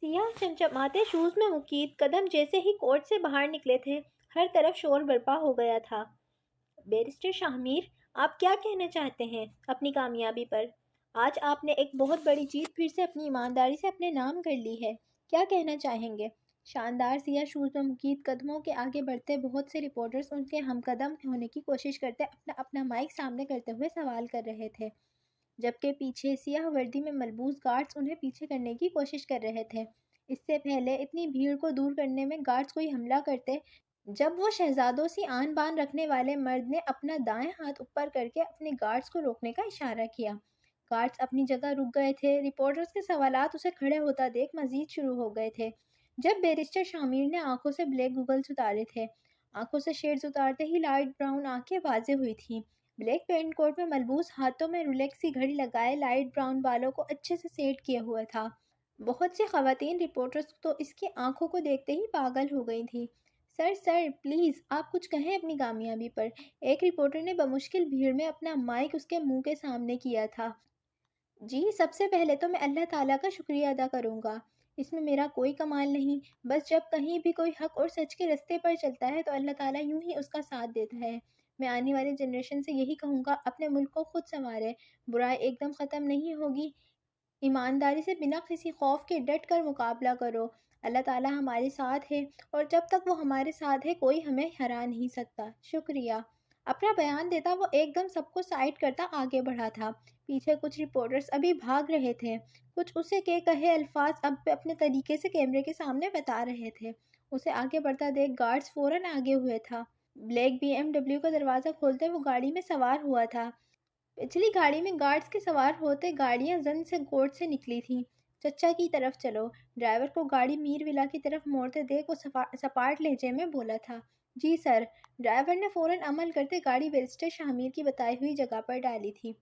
سیاہ چمچماتے شوز میں مقید قدم جیسے ہی کورٹ سے باہر نکلے تھے، ہر طرف شور برپا ہو گیا تھا۔ بیرسٹر شاہ میر، آپ کیا کہنا چاہتے ہیں اپنی کامیابی پر؟ آج آپ نے ایک بہت بڑی جیت پھر سے اپنی ایمانداری سے اپنے نام کر لی ہے، کیا کہنا چاہیں گے؟ شاندار سیاہ شوز میں مقید قدموں کے آگے بڑھتے بہت سے رپورٹرز ان کے ہم قدم ہونے کی کوشش کرتے اپنا اپنا مائک سامنے کرتے ہوئے سوال کر رہے تھے، جبکہ پیچھے سیاہ وردی میں ملبوس گارڈز انہیں پیچھے کرنے کی کوشش کر رہے تھے۔ اس سے پہلے اتنی بھیڑ کو دور کرنے میں گارڈز کوئی حملہ کرتے، جب وہ شہزادوں سی آن بان رکھنے والے مرد نے اپنا دائیں ہاتھ اوپر کر کے اپنے گارڈز کو روکنے کا اشارہ کیا۔ گارڈز اپنی جگہ رک گئے تھے، رپورٹرز کے سوالات اسے کھڑے ہوتا دیکھ مزید شروع ہو گئے تھے۔ جب بیرسٹر شاہ میر نے آنکھوں سے بلیک گوگلز اتارے تھے، آنکھوں سے شیڈز اتارتے ہی لائٹ براؤن آنکھیں واضح ہوئی تھیں۔ بلیک پینٹ کوٹ میں ملبوس، ہاتھوں میں رولیکس کی گھڑی لگائے، لائٹ براؤن بالوں کو اچھے سے سیٹ کیے ہوا تھا۔ بہت سی خواتین رپورٹرز تو اس کی آنکھوں کو دیکھتے ہی پاگل ہو گئی تھیں۔ سر پلیز آپ کچھ کہیں اپنی کامیابی پر، ایک رپورٹر نے بمشکل بھیڑ میں اپنا مائک اس کے منہ کے سامنے کیا تھا۔ جی، سب سے پہلے تو میں اللہ تعالیٰ کا شکریہ ادا کروں گا، اس میں میرا کوئی کمال نہیں، بس جب کہیں بھی کوئی حق اور سچ کے رستے پر چلتا ہے تو اللہ تعالیٰ یوں ہی اس کا ساتھ دیتا ہے۔ میں آنے والی جنریشن سے یہی کہوں گا، اپنے ملک کو خود سنواریں، برائی ایک دم ختم نہیں ہوگی، ایمانداری سے بنا کسی خوف کے ڈٹ کر مقابلہ کرو، اللہ تعالیٰ ہمارے ساتھ ہے اور جب تک وہ ہمارے ساتھ ہے کوئی ہمیں ہرا نہیں سکتا۔ شکریہ۔ اپنا بیان دیتا وہ ایک دم سب کو سائڈ کرتا آگے بڑھا تھا۔ پیچھے کچھ رپورٹرز ابھی بھاگ رہے تھے، کچھ اسے کے کہے الفاظ اب اپنے طریقے سے کیمرے کے سامنے بتا رہے تھے۔ اسے آگے بڑھتا دیکھ گارڈز فوراً آگے ہوئے تھا۔ بلیک BMW کا دروازہ کھولتے وہ گاڑی میں سوار ہوا تھا۔ پچھلی گاڑی میں گارڈز کے سوار ہوتے گاڑیاں زن سے کورٹ سے نکلی تھیں۔ چچا کی طرف چلو، ڈرائیور کو گاڑی میر ولا کی طرف موڑتے دیکھ وہ سپاٹ لہجے میں بولا تھا۔ جی سر۔ ڈرائیور نے فوراً عمل کرتے گاڑی بیرسٹر شاہ میر کی بتائی ہوئی جگہ پر ڈالی تھی۔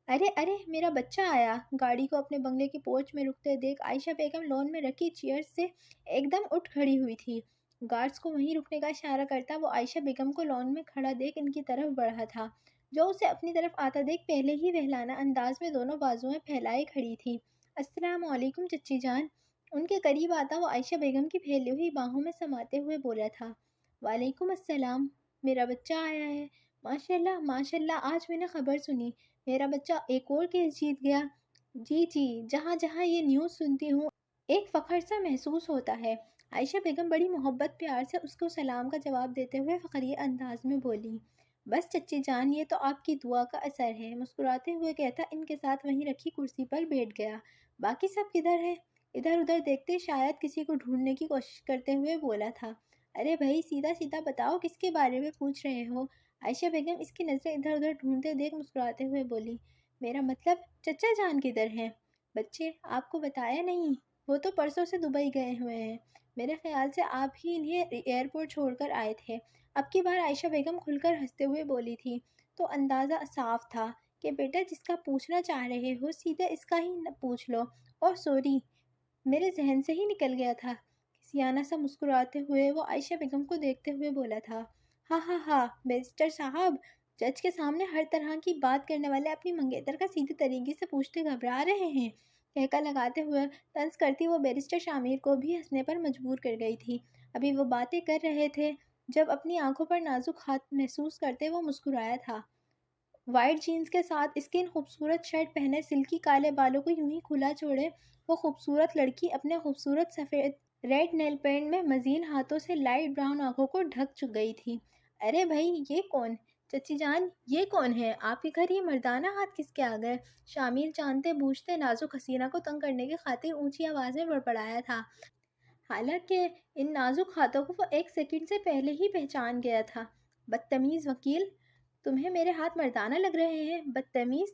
ارے میرا بچہ آیا! گاڑی کو اپنے بنگلے کی پورچ میں رکتے دیکھ عائشہ بیگم لون میں رکھی چیئر سے ایک دم اٹھ کھڑی ہوئی تھی۔ گارڈز کو وہیں رکنے کا اشارہ کرتا وہ عائشہ بیگم کو لون میں کھڑا دیکھ ان کی طرف بڑھا تھا، جو اسے اپنی طرف آتا دیکھ پہلے ہی وہلانہ انداز میں دونوں بازوئیں پھیلائے کھڑی تھی۔ السلام علیکم چچی جان۔ ان کے قریب آتا وہ عائشہ بیگم کی پھیلی ہوئی باہوں میں سماتے ہوئے بولا تھا۔ وعلیکم السلام، میرا بچہ آیا ہے، ماشاءاللہ آج میں نے خبر سنی، میرا بچہ ایک اور کیس جیت گیا۔ جی، جہاں جہاں یہ نیوز سنتی ہوں ایک فخر سا محسوس ہوتا ہے۔ عائشہ بیگم بڑی محبت پیار سے اس کو سلام کا جواب دیتے ہوئے فخریہ انداز میں بولی۔ بس چچی جان، یہ تو آپ کی دعا کا اثر ہے، مسکراتے ہوئے کہتا ان کے ساتھ وہیں رکھی کرسی پر بیٹھ گیا۔ باقی سب کدھر ہیں؟ ادھر ادھر دیکھتے شاید کسی کو ڈھونڈنے کی کوشش کرتے ہوئے بولا تھا۔ ارے بھائی سیدھا سیدھا بتاؤ کس کے بارے میں پوچھ رہے ہو؟ عائشہ بیگم اس کی نظریں ادھر ادھر ڈھونڈتے دیکھ مسکراتے ہوئے بولی۔ میرا مطلب چچا جان کدھر ہیں؟ بچے، آپ کو بتایا نہیں، وہ تو پرسوں سے دبئی گئے ہوئے ہیں، میرے خیال سے آپ ہی انہیں ایئرپورٹ چھوڑ کر آئے تھے۔ اب کی بار عائشہ بیگم کھل کر ہنستے ہوئے بولی تھی تو اندازہ صاف تھا کہ بیٹا جس کا پوچھنا چاہ رہے ہو سیدھے اس کا ہی پوچھ لو، اور سوری میرے ذہن سے ہی نکل گیا تھا۔ کسیانہ سا مسکراتے ہوئے وہ عائشہ بیگم کو دیکھتے ہوئے بولا تھا۔ ہاں بیرسٹر صاحب، جج کے سامنے ہر طرح کی بات کرنے والے اپنی منگیتر کا سیدھے طریقے سے پوچھتے گھبرا رہے ہیں، کہکا لگاتے ہوئے طنز کرتی وہ بیرسٹر شاہ میر کو بھی ہنسنے پر مجبور کر گئی تھی۔ ابھی وہ باتیں کر رہے تھے جب اپنی آنکھوں پر نازک ہاتھ محسوس کرتے وہ مسکرایا تھا۔ وائٹ جینز کے ساتھ اسکن خوبصورت شرٹ پہنے سلکی کالے بالوں کو یوں ہی کھلا چھوڑے وہ خوبصورت لڑکی اپنے خوبصورت سفید ریڈ نیل پینٹ میں مزین ہاتھوں سے لائٹ براؤن آنکھوں کو ڈھک گئی تھی۔ ارے بھائی یہ کون؟ چچی جان یہ کون ہے؟ آپ کے گھر یہ مردانہ ہاتھ کس کے آ گئے؟ شاہ میر جانتے بوجھتے نازک حسینہ کو تنگ کرنے کی خاطر اونچی آواز میں بڑبڑایا تھا، حالانکہ ان نازک ہاتھوں کو وہ ایک سیکنڈ سے پہلے ہی پہچان گیا تھا۔ بدتمیز وکیل، تمہیں میرے ہاتھ مردانہ لگ رہے ہیں؟ بدتمیز!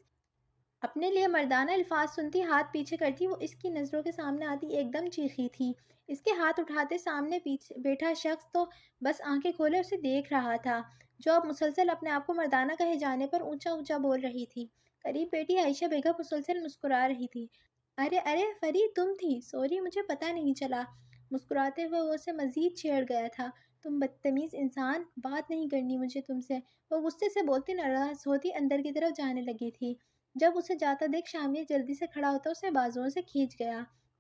اپنے لیے مردانہ الفاظ سنتی ہاتھ پیچھے کرتی وہ اس کی نظروں کے سامنے آتی ایک دم چیخی تھی۔ اس کے ہاتھ اٹھاتے سامنے بیٹھا شخص تو بس آنکھیں کھولے اسے دیکھ رہا تھا، جو اب مسلسل اپنے آپ کو مردانہ کہے جانے پر اونچا بول رہی تھی۔ قریب بیٹی عائشہ بیگم مسلسل مسکرا رہی تھی۔ ارے فرید تم تھی، سوری مجھے پتہ نہیں چلا۔ مسکراتے ہوئے وہ اسے مزید چھیڑ گیا تھا۔ تم بدتمیز انسان، بات نہیں کرنی مجھے تم سے۔ وہ غصے سے بولتی ناراض ہوتی اندر کی طرف جانے لگی تھی، جب اسے جاتا دیکھ شاہ میر جلدی سے کھڑا ہوتا اسے بازوؤں سے کھینچ گیا۔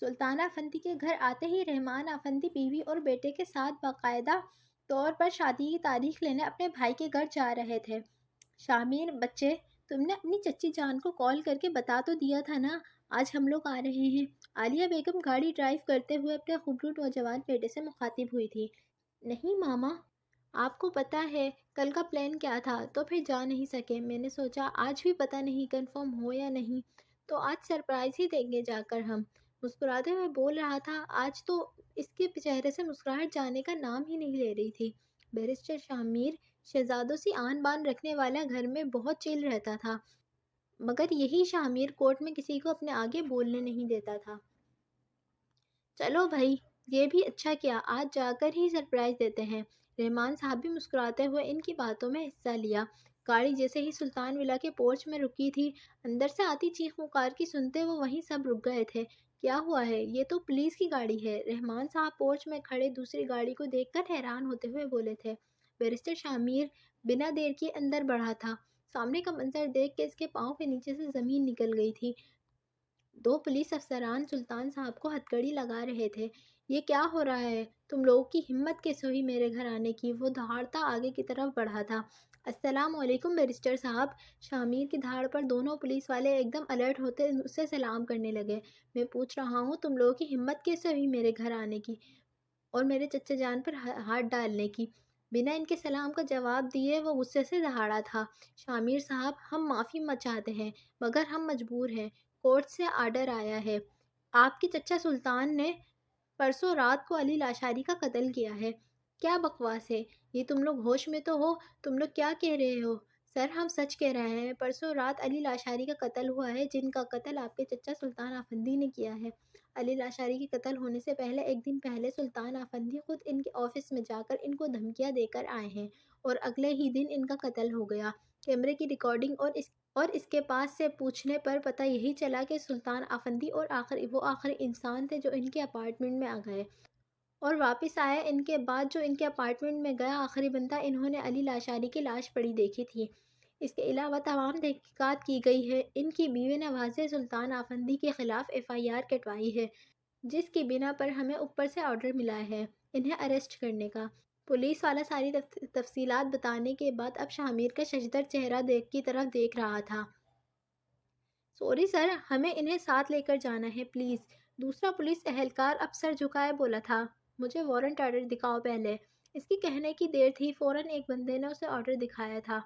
سلطان افندی کے گھر آتے ہی رحمان افندی بیوی اور بیٹے کے ساتھ باقاعدہ طور پر شادی کی تاریخ لینے اپنے بھائی کے گھر جا رہے تھے۔ شامیر بچے، تم نے اپنی چچی جان کو کال کر کے بتا تو دیا تھا نا آج ہم لوگ آ رہے ہیں؟ عالیہ بیگم گاڑی ڈرائیو کرتے ہوئے اپنے خوبصورت نوجوان بیٹے سے مخاطب ہوئی تھی۔ نہیں ماما، آپ کو پتا ہے کل کا پلان کیا تھا تو پھر جا نہیں سکے۔ میں نے سوچا آج بھی پتہ نہیں کنفرم ہو یا نہیں، تو آج سرپرائز ہی دیں گے جا کر ہم۔ مسکراتے ہوئے بول رہا تھا۔ آج تو اس کے چہرے سے مسکراہٹ جانے کا نام ہی نہیں لے رہی تھی۔ بیرسٹر شامیر شہزادوں سی آن بان رکھنے والا گھر میں بہت چل رہتا تھا، مگر یہی شامیر کورٹ میں کسی کو اپنے آگے بولنے نہیں دیتا تھا۔ چلو بھائی، یہ بھی اچھا کیا، آج جا کر ہی سرپرائز دیتے ہیں۔ رحمان صاحب بھی مسکراتے ہوئے ان کی باتوں میں حصہ لیا۔ گاڑی جیسے ہی سلطان ولا کے پورچ میں رکی تھی، اندر سے آتی چیخ پکار کی سنتے وہ وہیں سب رک گئے تھے۔ کیا ہوا ہے؟ یہ تو پولیس کی گاڑی ہے۔ رحمان صاحب پورچ میں کھڑے دوسری گاڑی کو دیکھ کر حیران ہوتے ہوئے بولے تھے۔ بیرسٹر شامیر بنا دیر کیے اندر بڑھا تھا۔ سامنے کا منظر دیکھ کے اس کے پاؤں کے نیچے سے زمین نکل گئی تھی۔ دو پولیس افسران سلطان صاحب کو ہتھکڑی لگا رہے تھے۔ یہ کیا ہو رہا ہے؟ تم لوگوں کی ہمت کیسے ہوئی میرے گھر آنے کی؟ وہ دہاڑتا آگے کی طرف بڑھا تھا۔ السلام علیکم بیرسٹر صاحب۔ شامیر کی دھاڑ پر دونوں پولیس والے ایک دم الرٹ ہوتے اسے سلام کرنے لگے۔ میں پوچھ رہا ہوں تم لوگوں کی ہمت کیسے ہوئی میرے گھر آنے کی اور میرے چچا جان پر ہاتھ ڈالنے کی؟ بنا ان کے سلام کا جواب دیے وہ غصے سے دہاڑا تھا۔ شامیر صاحب، ہم معافی چاہتے ہیں مگر ہم مجبور ہیں۔ کورٹ سے آرڈر آیا ہے۔ آپ کے چچا سلطان نے پرسوں رات کو علی لاشاری کا قتل کیا ہے۔ کیا بکواس ہے یہ؟ تم لوگ ہوش میں تو ہو؟ تم لوگ کیا کہہ رہے ہو؟ سر، ہم سچ کہہ رہے ہیں۔ پرسوں رات علی لاشاری کا قتل ہوا ہے، جن کا قتل آپ کے چچا سلطان افندی نے کیا ہے۔ علی لاشاری کے قتل ہونے سے پہلے ایک دن پہلے سلطان افندی خود ان کے آفس میں جا کر ان کو دھمکیاں دے کر آئے ہیں اور اگلے ہی دن ان کا قتل ہو گیا۔ کیمرے کی ریکارڈنگ اور اس کے پاس سے پوچھنے پر پتہ یہی چلا کہ سلطان افندی اور وہ آخری انسان تھے جو ان کے اپارٹمنٹ میں آ گئے اور واپس آئے۔ ان کے بعد جو ان کے اپارٹمنٹ میں گیا آخری بندہ، انہوں نے علی لاشاری کی لاش پڑی دیکھی تھی۔ اس کے علاوہ تمام تحقیقات کی گئی ہے۔ ان کی بیوی نے واضح سلطان افندی کے خلاف FIR کٹوائی ہے، جس کی بنا پر ہمیں اوپر سے آرڈر ملا ہے انہیں اریسٹ کرنے کا۔ پولیس والا ساری تفصیلات بتانے کے بعد اب شامیر کا ششدر چہرہ کی طرف دیکھ رہا تھا۔ سوری سر، ہمیں انہیں ساتھ لے کر جانا ہے پلیز۔ دوسرا پولیس اہلکار اب سر جھکائے بولا تھا۔ مجھے وارنٹ آرڈر دکھاؤ پہلے۔ اس کی کہنے کی دیر تھی، فوراً ایک بندے نے اسے آرڈر دکھایا تھا۔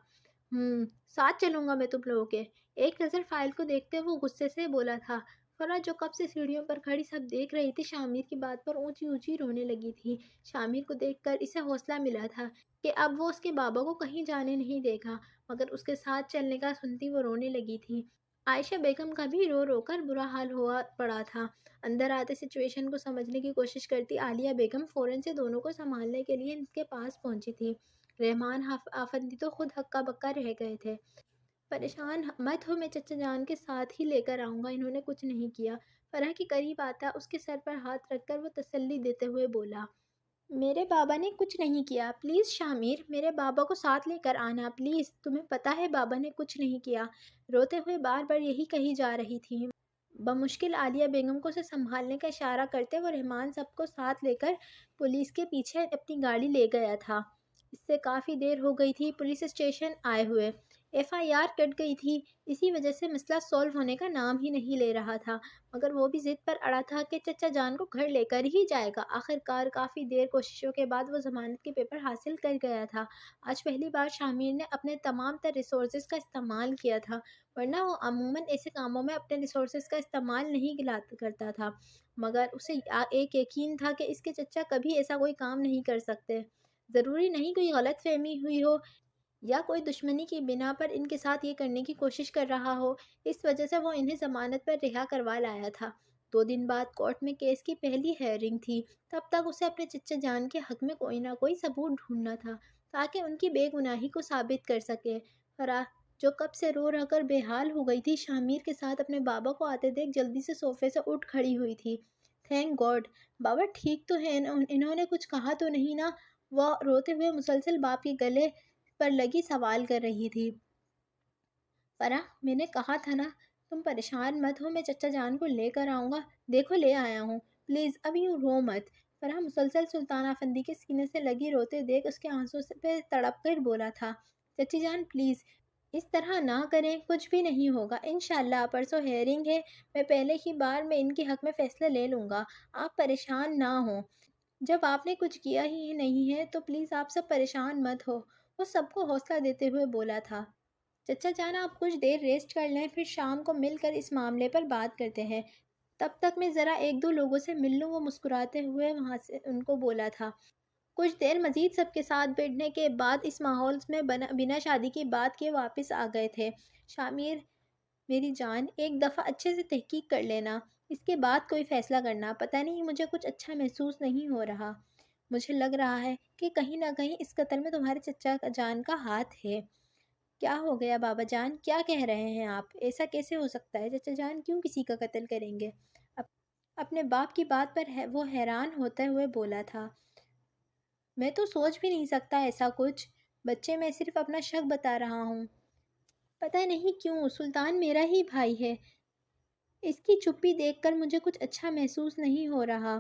ساتھ چلوں گا میں تم لوگوں کے۔ ایک نظر فائل کو دیکھتے وہ غصے سے بولا تھا۔ فرح جو کب سے سیڑھیوں پر کھڑی سب دیکھ رہی تھی، شامیر کی بات پر اونچی اونچی رونے لگی تھی۔ شامیر کو دیکھ کر اسے حوصلہ ملا تھا کہ اب وہ اس کے بابا کو کہیں جانے نہیں دے گا، مگر اس کے ساتھ چلنے کا سنتی وہ رونے لگی تھی۔ عائشہ بیگم کا بھی رو رو کر برا حال ہوا پڑا تھا۔ اندر آتے سچویشن کو سمجھنے کی کوشش کرتی عالیہ بیگم فوراً سے دونوں کو سنبھالنے کے لیے ان کے پاس پہنچی تھی۔ رحمان افندی تو خود ہکا بکا رہ گئے تھے۔ پریشان مت ہو، میں چچا جان کے ساتھ ہی لے کر آؤں گا، انہوں نے کچھ نہیں کیا۔ فرح کے قریب آتا اس کے سر پر ہاتھ رکھ کر وہ تسلی دیتے ہوئے بولا۔ میرے بابا نے کچھ نہیں کیا، پلیز شامیر، میرے بابا کو ساتھ لے کر آنا پلیز، تمہیں پتہ ہے بابا نے کچھ نہیں کیا۔ روتے ہوئے بار بار یہی کہی جا رہی تھی۔ بمشکل عالیہ بیگم کو اسے سنبھالنے کا اشارہ کرتے وہ رحمان سب کو ساتھ لے کر پولیس کے پیچھے اپنی گاڑی لے گیا تھا۔ اس سے کافی دیر ہو گئی تھی پولیس اسٹیشن آئے ہوئے۔ FIR کٹ گئی تھی، اسی وجہ سے مسئلہ سولو ہونے کا نام ہی نہیں لے رہا تھا، مگر وہ بھی ضد پر اڑا تھا کہ چچا جان کو گھر لے کر ہی جائے گا۔ آخرکار کافی دیر کوششوں کے بعد وہ ضمانت کے پیپر حاصل کر گیا تھا۔ آج پہلی بار شامیر نے اپنے تمام تر ریسورسز کا استعمال کیا تھا، ورنہ وہ عموماً ایسے کاموں میں اپنے ریسورسز کا استعمال نہیں کرتا تھا، مگر اسے ایک یقین تھا کہ اس کے چچا کبھی ایسا کوئی کام نہیں کر سکتے۔ ضروری نہیں کوئی غلط فہمی ہوئی ہو یا کوئی دشمنی کی بنا پر ان کے ساتھ یہ کرنے کی کوشش کر رہا ہو، اس وجہ سے وہ انہیں ضمانت پر رہا کروا لایا تھا۔ 2 دن بعد کورٹ میں کیس کی پہلی ہیئرنگ تھی۔ تب تک اسے اپنے چچا جان کے حق میں کوئی نہ کوئی ثبوت ڈھونڈنا تھا تاکہ ان کی بے گناہی کو ثابت کر سکے۔ فرح جو کب سے رو رہ کر بے حال ہو گئی تھی، شامیر کے ساتھ اپنے بابا کو آتے دیکھ جلدی سے صوفے سے اٹھ کھڑی ہوئی تھی۔ تھینک گاڈ، بابا ٹھیک تو ہیں، انہوں نے کچھ کہا تو نہیں نا؟ وہ روتے ہوئے مسلسل باپ کے گلے پر لگی سوال کر رہی تھی۔ فرح، میں نے کہا تھا نا تم پریشان مت ہو، میں چچا جان کو لے کر آؤں گا، دیکھو لے آیا ہوں، پلیز اب یوں رو مت۔ فرح مسلسل سلطان افندی کے سینے سے لگی روتے دیکھ اس کے آنسوں پہ تڑپ کر بولا تھا، چچی جان پلیز اس طرح نہ کریں، کچھ بھی نہیں ہوگا، انشاءاللہ پرسوں ہیئرنگ ہے، میں پہلے ہی بار میں ان کے حق میں فیصلہ لے لوں گا، آپ پریشان نہ ہوں، جب آپ نے کچھ کیا ہی نہیں ہے تو پلیز آپ سب پریشان مت ہو، وہ سب کو حوصلہ دیتے ہوئے بولا تھا۔ چچا جان آپ کچھ دیر ریسٹ کر لیں، پھر شام کو مل کر اس معاملے پر بات کرتے ہیں، تب تک میں ذرا ایک دو لوگوں سے مل لوں، وہ مسکراتے ہوئے وہاں سے ان کو بولا تھا۔ کچھ دیر مزید سب کے ساتھ بیٹھنے کے بعد اس ماحول میں بنا شادی کی بات کے واپس آ گئے تھے۔ شامیر میری جان ایک دفعہ اچھے سے تحقیق کر لینا، اس کے بعد کوئی فیصلہ کرنا، پتہ نہیں مجھے کچھ اچھا محسوس نہیں ہو رہا، مجھے لگ رہا ہے کہ کہیں نہ کہیں اس قتل میں تمہارے چچا جان کا ہاتھ ہے۔ کیا ہو گیا بابا جان، کیا کہہ رہے ہیں آپ، ایسا کیسے ہو سکتا ہے، چچا جان کیوں کسی کا قتل کریں گے؟ اپنے باپ کی بات پر وہ حیران ہوتے ہوئے بولا تھا، میں تو سوچ بھی نہیں سکتا ایسا کچھ، بچے میں صرف اپنا شک بتا رہا ہوں، پتہ نہیں کیوں سلطان میرا ہی بھائی ہے، اس کی چپی دیکھ کر مجھے کچھ اچھا محسوس نہیں ہو رہا،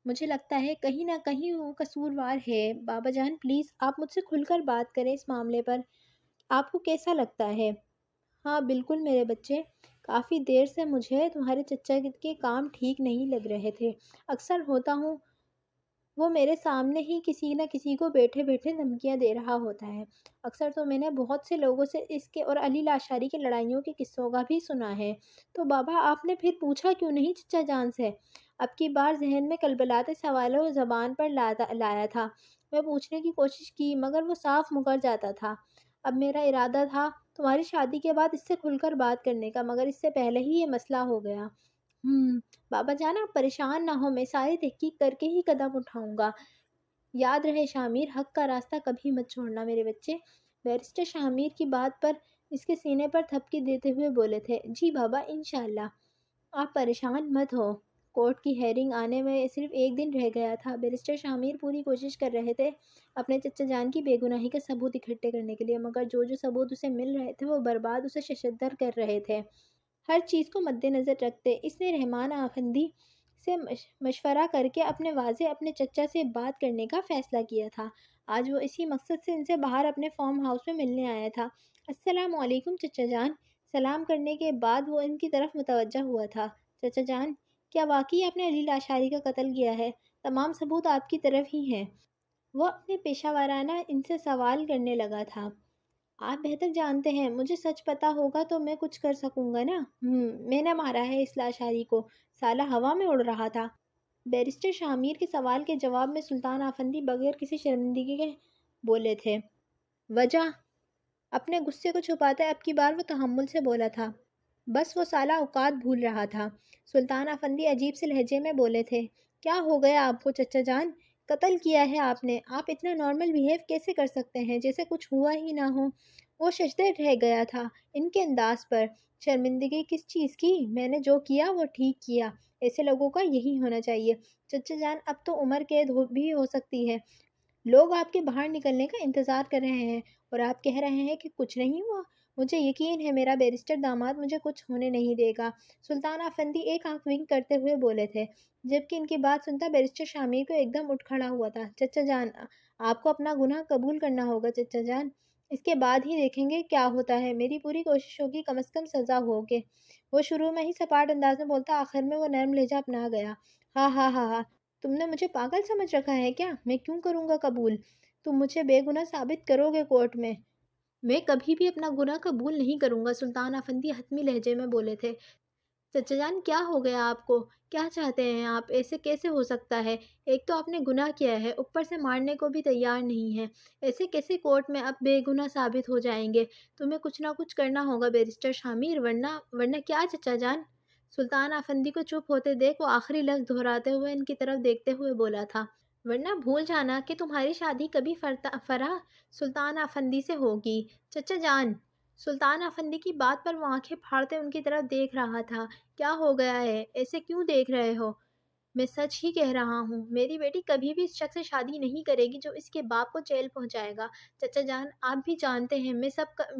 مجھے لگتا ہے کہیں نہ کہیں وہ قصوروار ہے۔ بابا جان پلیز آپ مجھ سے کھل کر بات کریں اس معاملے پر، آپ کو کیسا لگتا ہے؟ ہاں بالکل میرے بچے، کافی دیر سے مجھے تمہارے چچا کے کام ٹھیک نہیں لگ رہے تھے، اکثر ہوتا ہوں وہ میرے سامنے ہی کسی نہ کسی کو بیٹھے بیٹھے دھمکیاں دے رہا ہوتا ہے، اکثر تو میں نے بہت سے لوگوں سے اس کے اور علی لاشاری کی لڑائیوں کے قصوں کا بھی سنا ہے، تو بابا آپ نے پھر پوچھا کیوں نہیں چچا جان سے؟ اب کی بار ذہن میں کلبلاتے سوالوں زبان پر لایا تھا، میں پوچھنے کی کوشش کی مگر وہ صاف مکر جاتا تھا، اب میرا ارادہ تھا تمہاری شادی کے بعد اس سے کھل کر بات کرنے کا، مگر اس سے پہلے ہی یہ مسئلہ ہو گیا۔ بابا جان آپ پریشان نہ ہو، میں ساری تحقیق کر کے ہی قدم اٹھاؤں گا، یاد رہے شامیر حق کا راستہ کبھی مت چھوڑنا میرے بچے۔ بیرسٹر شامیر کی بات پر اس کے سینے پر تھپکی دیتے ہوئے بولے تھے، جی بابا انشاءاللہ آپ پریشان مت ہو، کورٹ کی ہیئرنگ آنے میں صرف ایک دن رہ گیا تھا، بیرسٹر شامیر پوری کوشش کر رہے تھے اپنے چچا جان کی بے گناہی کے ثبوت اکٹھے کرنے کے لیے، مگر جو ثبوت اسے مل رہے تھے وہ برباد اسے ششدر کر رہے تھے۔ ہر چیز کو مد نظر رکھتے اس نے رحمان افندی سے مشورہ کر کے اپنے چچا سے بات کرنے کا فیصلہ کیا تھا، آج وہ اسی مقصد سے ان سے باہر اپنے فارم ہاؤس میں ملنے آیا تھا۔ السلام علیکم چچا جان، سلام کرنے کے بعد وہ ان کی طرف متوجہ ہوا تھا، چچا جان کیا واقعی آپ نے علی لاشاری کا قتل کیا ہے؟ تمام ثبوت آپ کی طرف ہی ہیں، وہ اپنے پیشہ ورانہ ان سے سوال کرنے لگا تھا۔ آپ بہتر جانتے ہیں، مجھے سچ پتا ہوگا تو میں کچھ کر سکوں گا نا، میں نے مارا ہے اس لاشاری کو، سالہ ہوا میں اڑ رہا تھا۔ بیرسٹر شامیر کے سوال کے جواب میں سلطان افندی بغیر کسی شرمندگی کے بولے تھے، وجہ؟ اپنے غصے کو چھپاتے اب کی بار وہ تحمل سے بولا تھا، بس وہ سالہ اوقات بھول رہا تھا۔ سلطان افندی عجیب سے لہجے میں بولے تھے، کیا ہو گیا آپ کو چچا جان؟ قتل کیا ہے آپ نے، آپ اتنا نارمل بیہیو کیسے کر سکتے ہیں جیسے کچھ ہوا ہی نہ ہو؟ وہ ششدر رہ گیا تھا ان کے انداز پر، شرمندگی کس چیز کی، میں نے جو کیا وہ ٹھیک کیا، ایسے لوگوں کا یہی ہونا چاہیے۔ چچا جان اب تو عمر قید بھی ہو سکتی ہے، لوگ آپ کے باہر نکلنے کا انتظار کر رہے ہیں اور آپ کہہ رہے ہیں کہ کچھ نہیں ہوا، مجھے یقین ہے میرا بیرسٹر داماد مجھے کچھ ہونے نہیں دے گا۔ سلطان افندی ایک آنکھ ونک کرتے ہوئے بولے تھے، جبکہ ان کی بات سنتا بیرسٹر شامیر کو ایک دم اٹھ کھڑا ہوا تھا، چچا جان آپ کو اپنا گناہ قبول کرنا ہوگا چچا جان، اس کے بعد ہی دیکھیں گے کیا ہوتا ہے، میری پوری کوشش ہوگی کم از کم سزا ہوگے۔ وہ شروع میں ہی سپاٹ انداز میں بولتا، آخر میں وہ نرم لہجہ اپنا گیا، ہاں ہاں ہاں ہاں، تم نے مجھے پاگل سمجھ رکھا ہے کیا، میں کیوں کروں گا قبول، تم مجھے بے گناہ ثابت کرو گے کورٹ میں کبھی بھی اپنا گناہ قبول نہیں کروں گا، سلطان افندی حتمی لہجے میں بولے تھے۔ چچا جان کیا ہو گیا آپ کو، کیا چاہتے ہیں آپ، ایسے کیسے ہو سکتا ہے، ایک تو آپ نے گناہ کیا ہے اوپر سے مارنے کو بھی تیار نہیں ہے، ایسے کیسے کورٹ میں اب بے گناہ ثابت ہو جائیں گے، تمہیں کچھ نہ کچھ کرنا ہوگا بیرسٹر شامیر، ورنہ کیا چچا جان؟ سلطان افندی کو چپ ہوتے دیکھ وہ آخری لفظ دہراتے ہوئے ان کی طرف دیکھتے ہوئے بولا تھا، ورنہ بھول جانا کہ تمہاری شادی کبھی فرح سلطان افندی سے ہوگی، چچا جان۔ سلطان افندی کی بات پر وہ آنکھیں پھاڑتے ان کی طرف دیکھ رہا تھا، کیا ہو گیا ہے، ایسے کیوں دیکھ رہے ہو؟ میں سچ ہی کہہ رہا ہوں، میری بیٹی کبھی بھی اس شخص سے شادی نہیں کرے گی جو اس کے باپ کو جیل پہنچائے گا۔ چچا جان، آپ بھی جانتے ہیں میں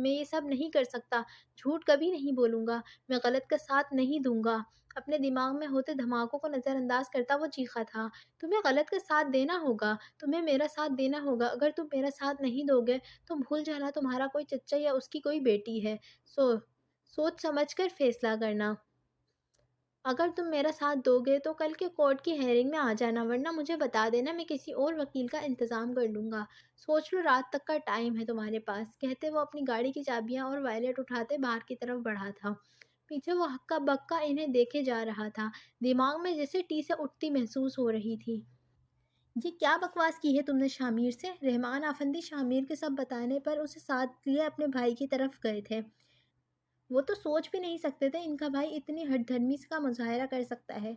یہ سب نہیں کر سکتا، جھوٹ کبھی نہیں بولوں گا، میں غلط کا ساتھ نہیں دوں گا۔ اپنے دماغ میں ہوتے دھماکوں کو نظر انداز کرتا وہ چیخا تھا۔ تمہیں غلط کا ساتھ دینا ہوگا، تمہیں میرا ساتھ دینا ہوگا۔ اگر تم میرا ساتھ نہیں دو گے تو بھول جانا تمہارا کوئی چچا یا اس کی کوئی بیٹی ہے۔ سوچ سمجھ کر فیصلہ کرنا۔ اگر تم میرا ساتھ دو گے تو کل کے کورٹ کی ہیئرنگ میں آ جانا، ورنہ مجھے بتا دینا، میں کسی اور وکیل کا انتظام کر لوں گا۔ سوچ لو، رات تک کا ٹائم ہے تمہارے پاس، کہتے وہ اپنی گاڑی کی چابیاں اور وائلٹ اٹھاتے باہر کی طرف بڑھا تھا۔ پیچھے وہ ہکا بکا انہیں دیکھے جا رہا تھا، دماغ میں جیسے ٹی سے اٹھتی محسوس ہو رہی تھی۔ یہ کیا بکواس کی ہے تم نے شامیر سے؟ رحمان آفندی شامیر کے سب بتانے پر اسے ساتھ لیے اپنے بھائی کی طرف گئے تھے۔ وہ تو سوچ بھی نہیں سکتے تھے ان کا بھائی اتنی ہٹ دھرمی کا مظاہرہ کر سکتا ہے۔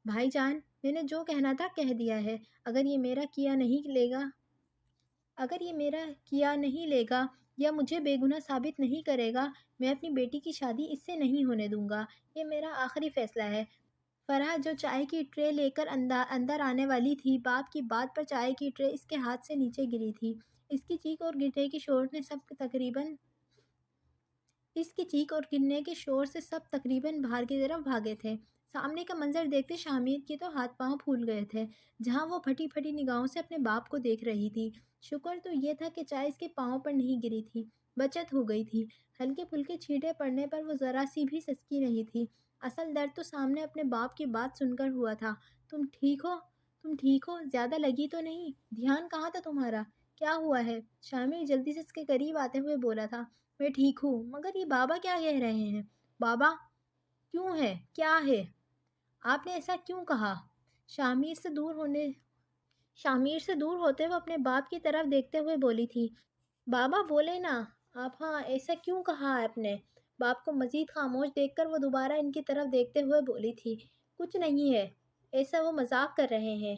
بھائی جان، میں نے جو کہنا تھا کہہ دیا ہے۔ اگر یہ میرا کیا نہیں لے گا یا مجھے بے گناہ ثابت نہیں کرے گا، میں اپنی بیٹی کی شادی اس سے نہیں ہونے دوں گا۔ یہ میرا آخری فیصلہ ہے۔ فرح جو چائے کی ٹرے لے کر اندر آنے والی تھی، باپ کی بات پر چائے کی ٹرے اس کے ہاتھ سے نیچے گری تھی۔ اس کی چیخ اور گرنے کے شور سے سب تقریباً باہر کی طرف بھاگے تھے۔ سامنے کا منظر دیکھتے شامیر کے تو ہاتھ پاؤں پھول گئے تھے، جہاں وہ پھٹی پھٹی نگاہوں سے اپنے باپ کو دیکھ رہی تھی۔ شکر تو یہ تھا کہ چائے اس کے پاؤں پر نہیں گری تھی، بچت ہو گئی تھی۔ ہلکے پھلکے چھینٹے پڑنے پر وہ ذرا سی بھی سسکی نہیں تھی۔ اصل درد تو سامنے اپنے باپ کی بات سن کر ہوا تھا۔ تم ٹھیک ہو؟ تم ٹھیک ہو؟ زیادہ لگی تو نہیں؟ دھیان کہاں تھا تمہارا؟ کیا ہوا ہے؟ شامیر جلدی سے اس کے قریب آتے ہوئے بولا تھا۔ میں ٹھیک ہوں، مگر یہ بابا کیا کہہ رہے ہیں؟ بابا کیوں ہے؟ کیا ہے؟ آپ نے ایسا کیوں کہا؟ شامیر سے دور ہوتے وہ اپنے باپ کی طرف دیکھتے ہوئے بولی تھی۔ بابا بولے نا آپ، ہاں ایسا کیوں کہا آپ نے؟ باپ کو مزید خاموش دیکھ کر وہ دوبارہ ان کی طرف دیکھتے ہوئے بولی تھی۔ کچھ نہیں ہے، ایسا وہ مذاق کر رہے ہیں،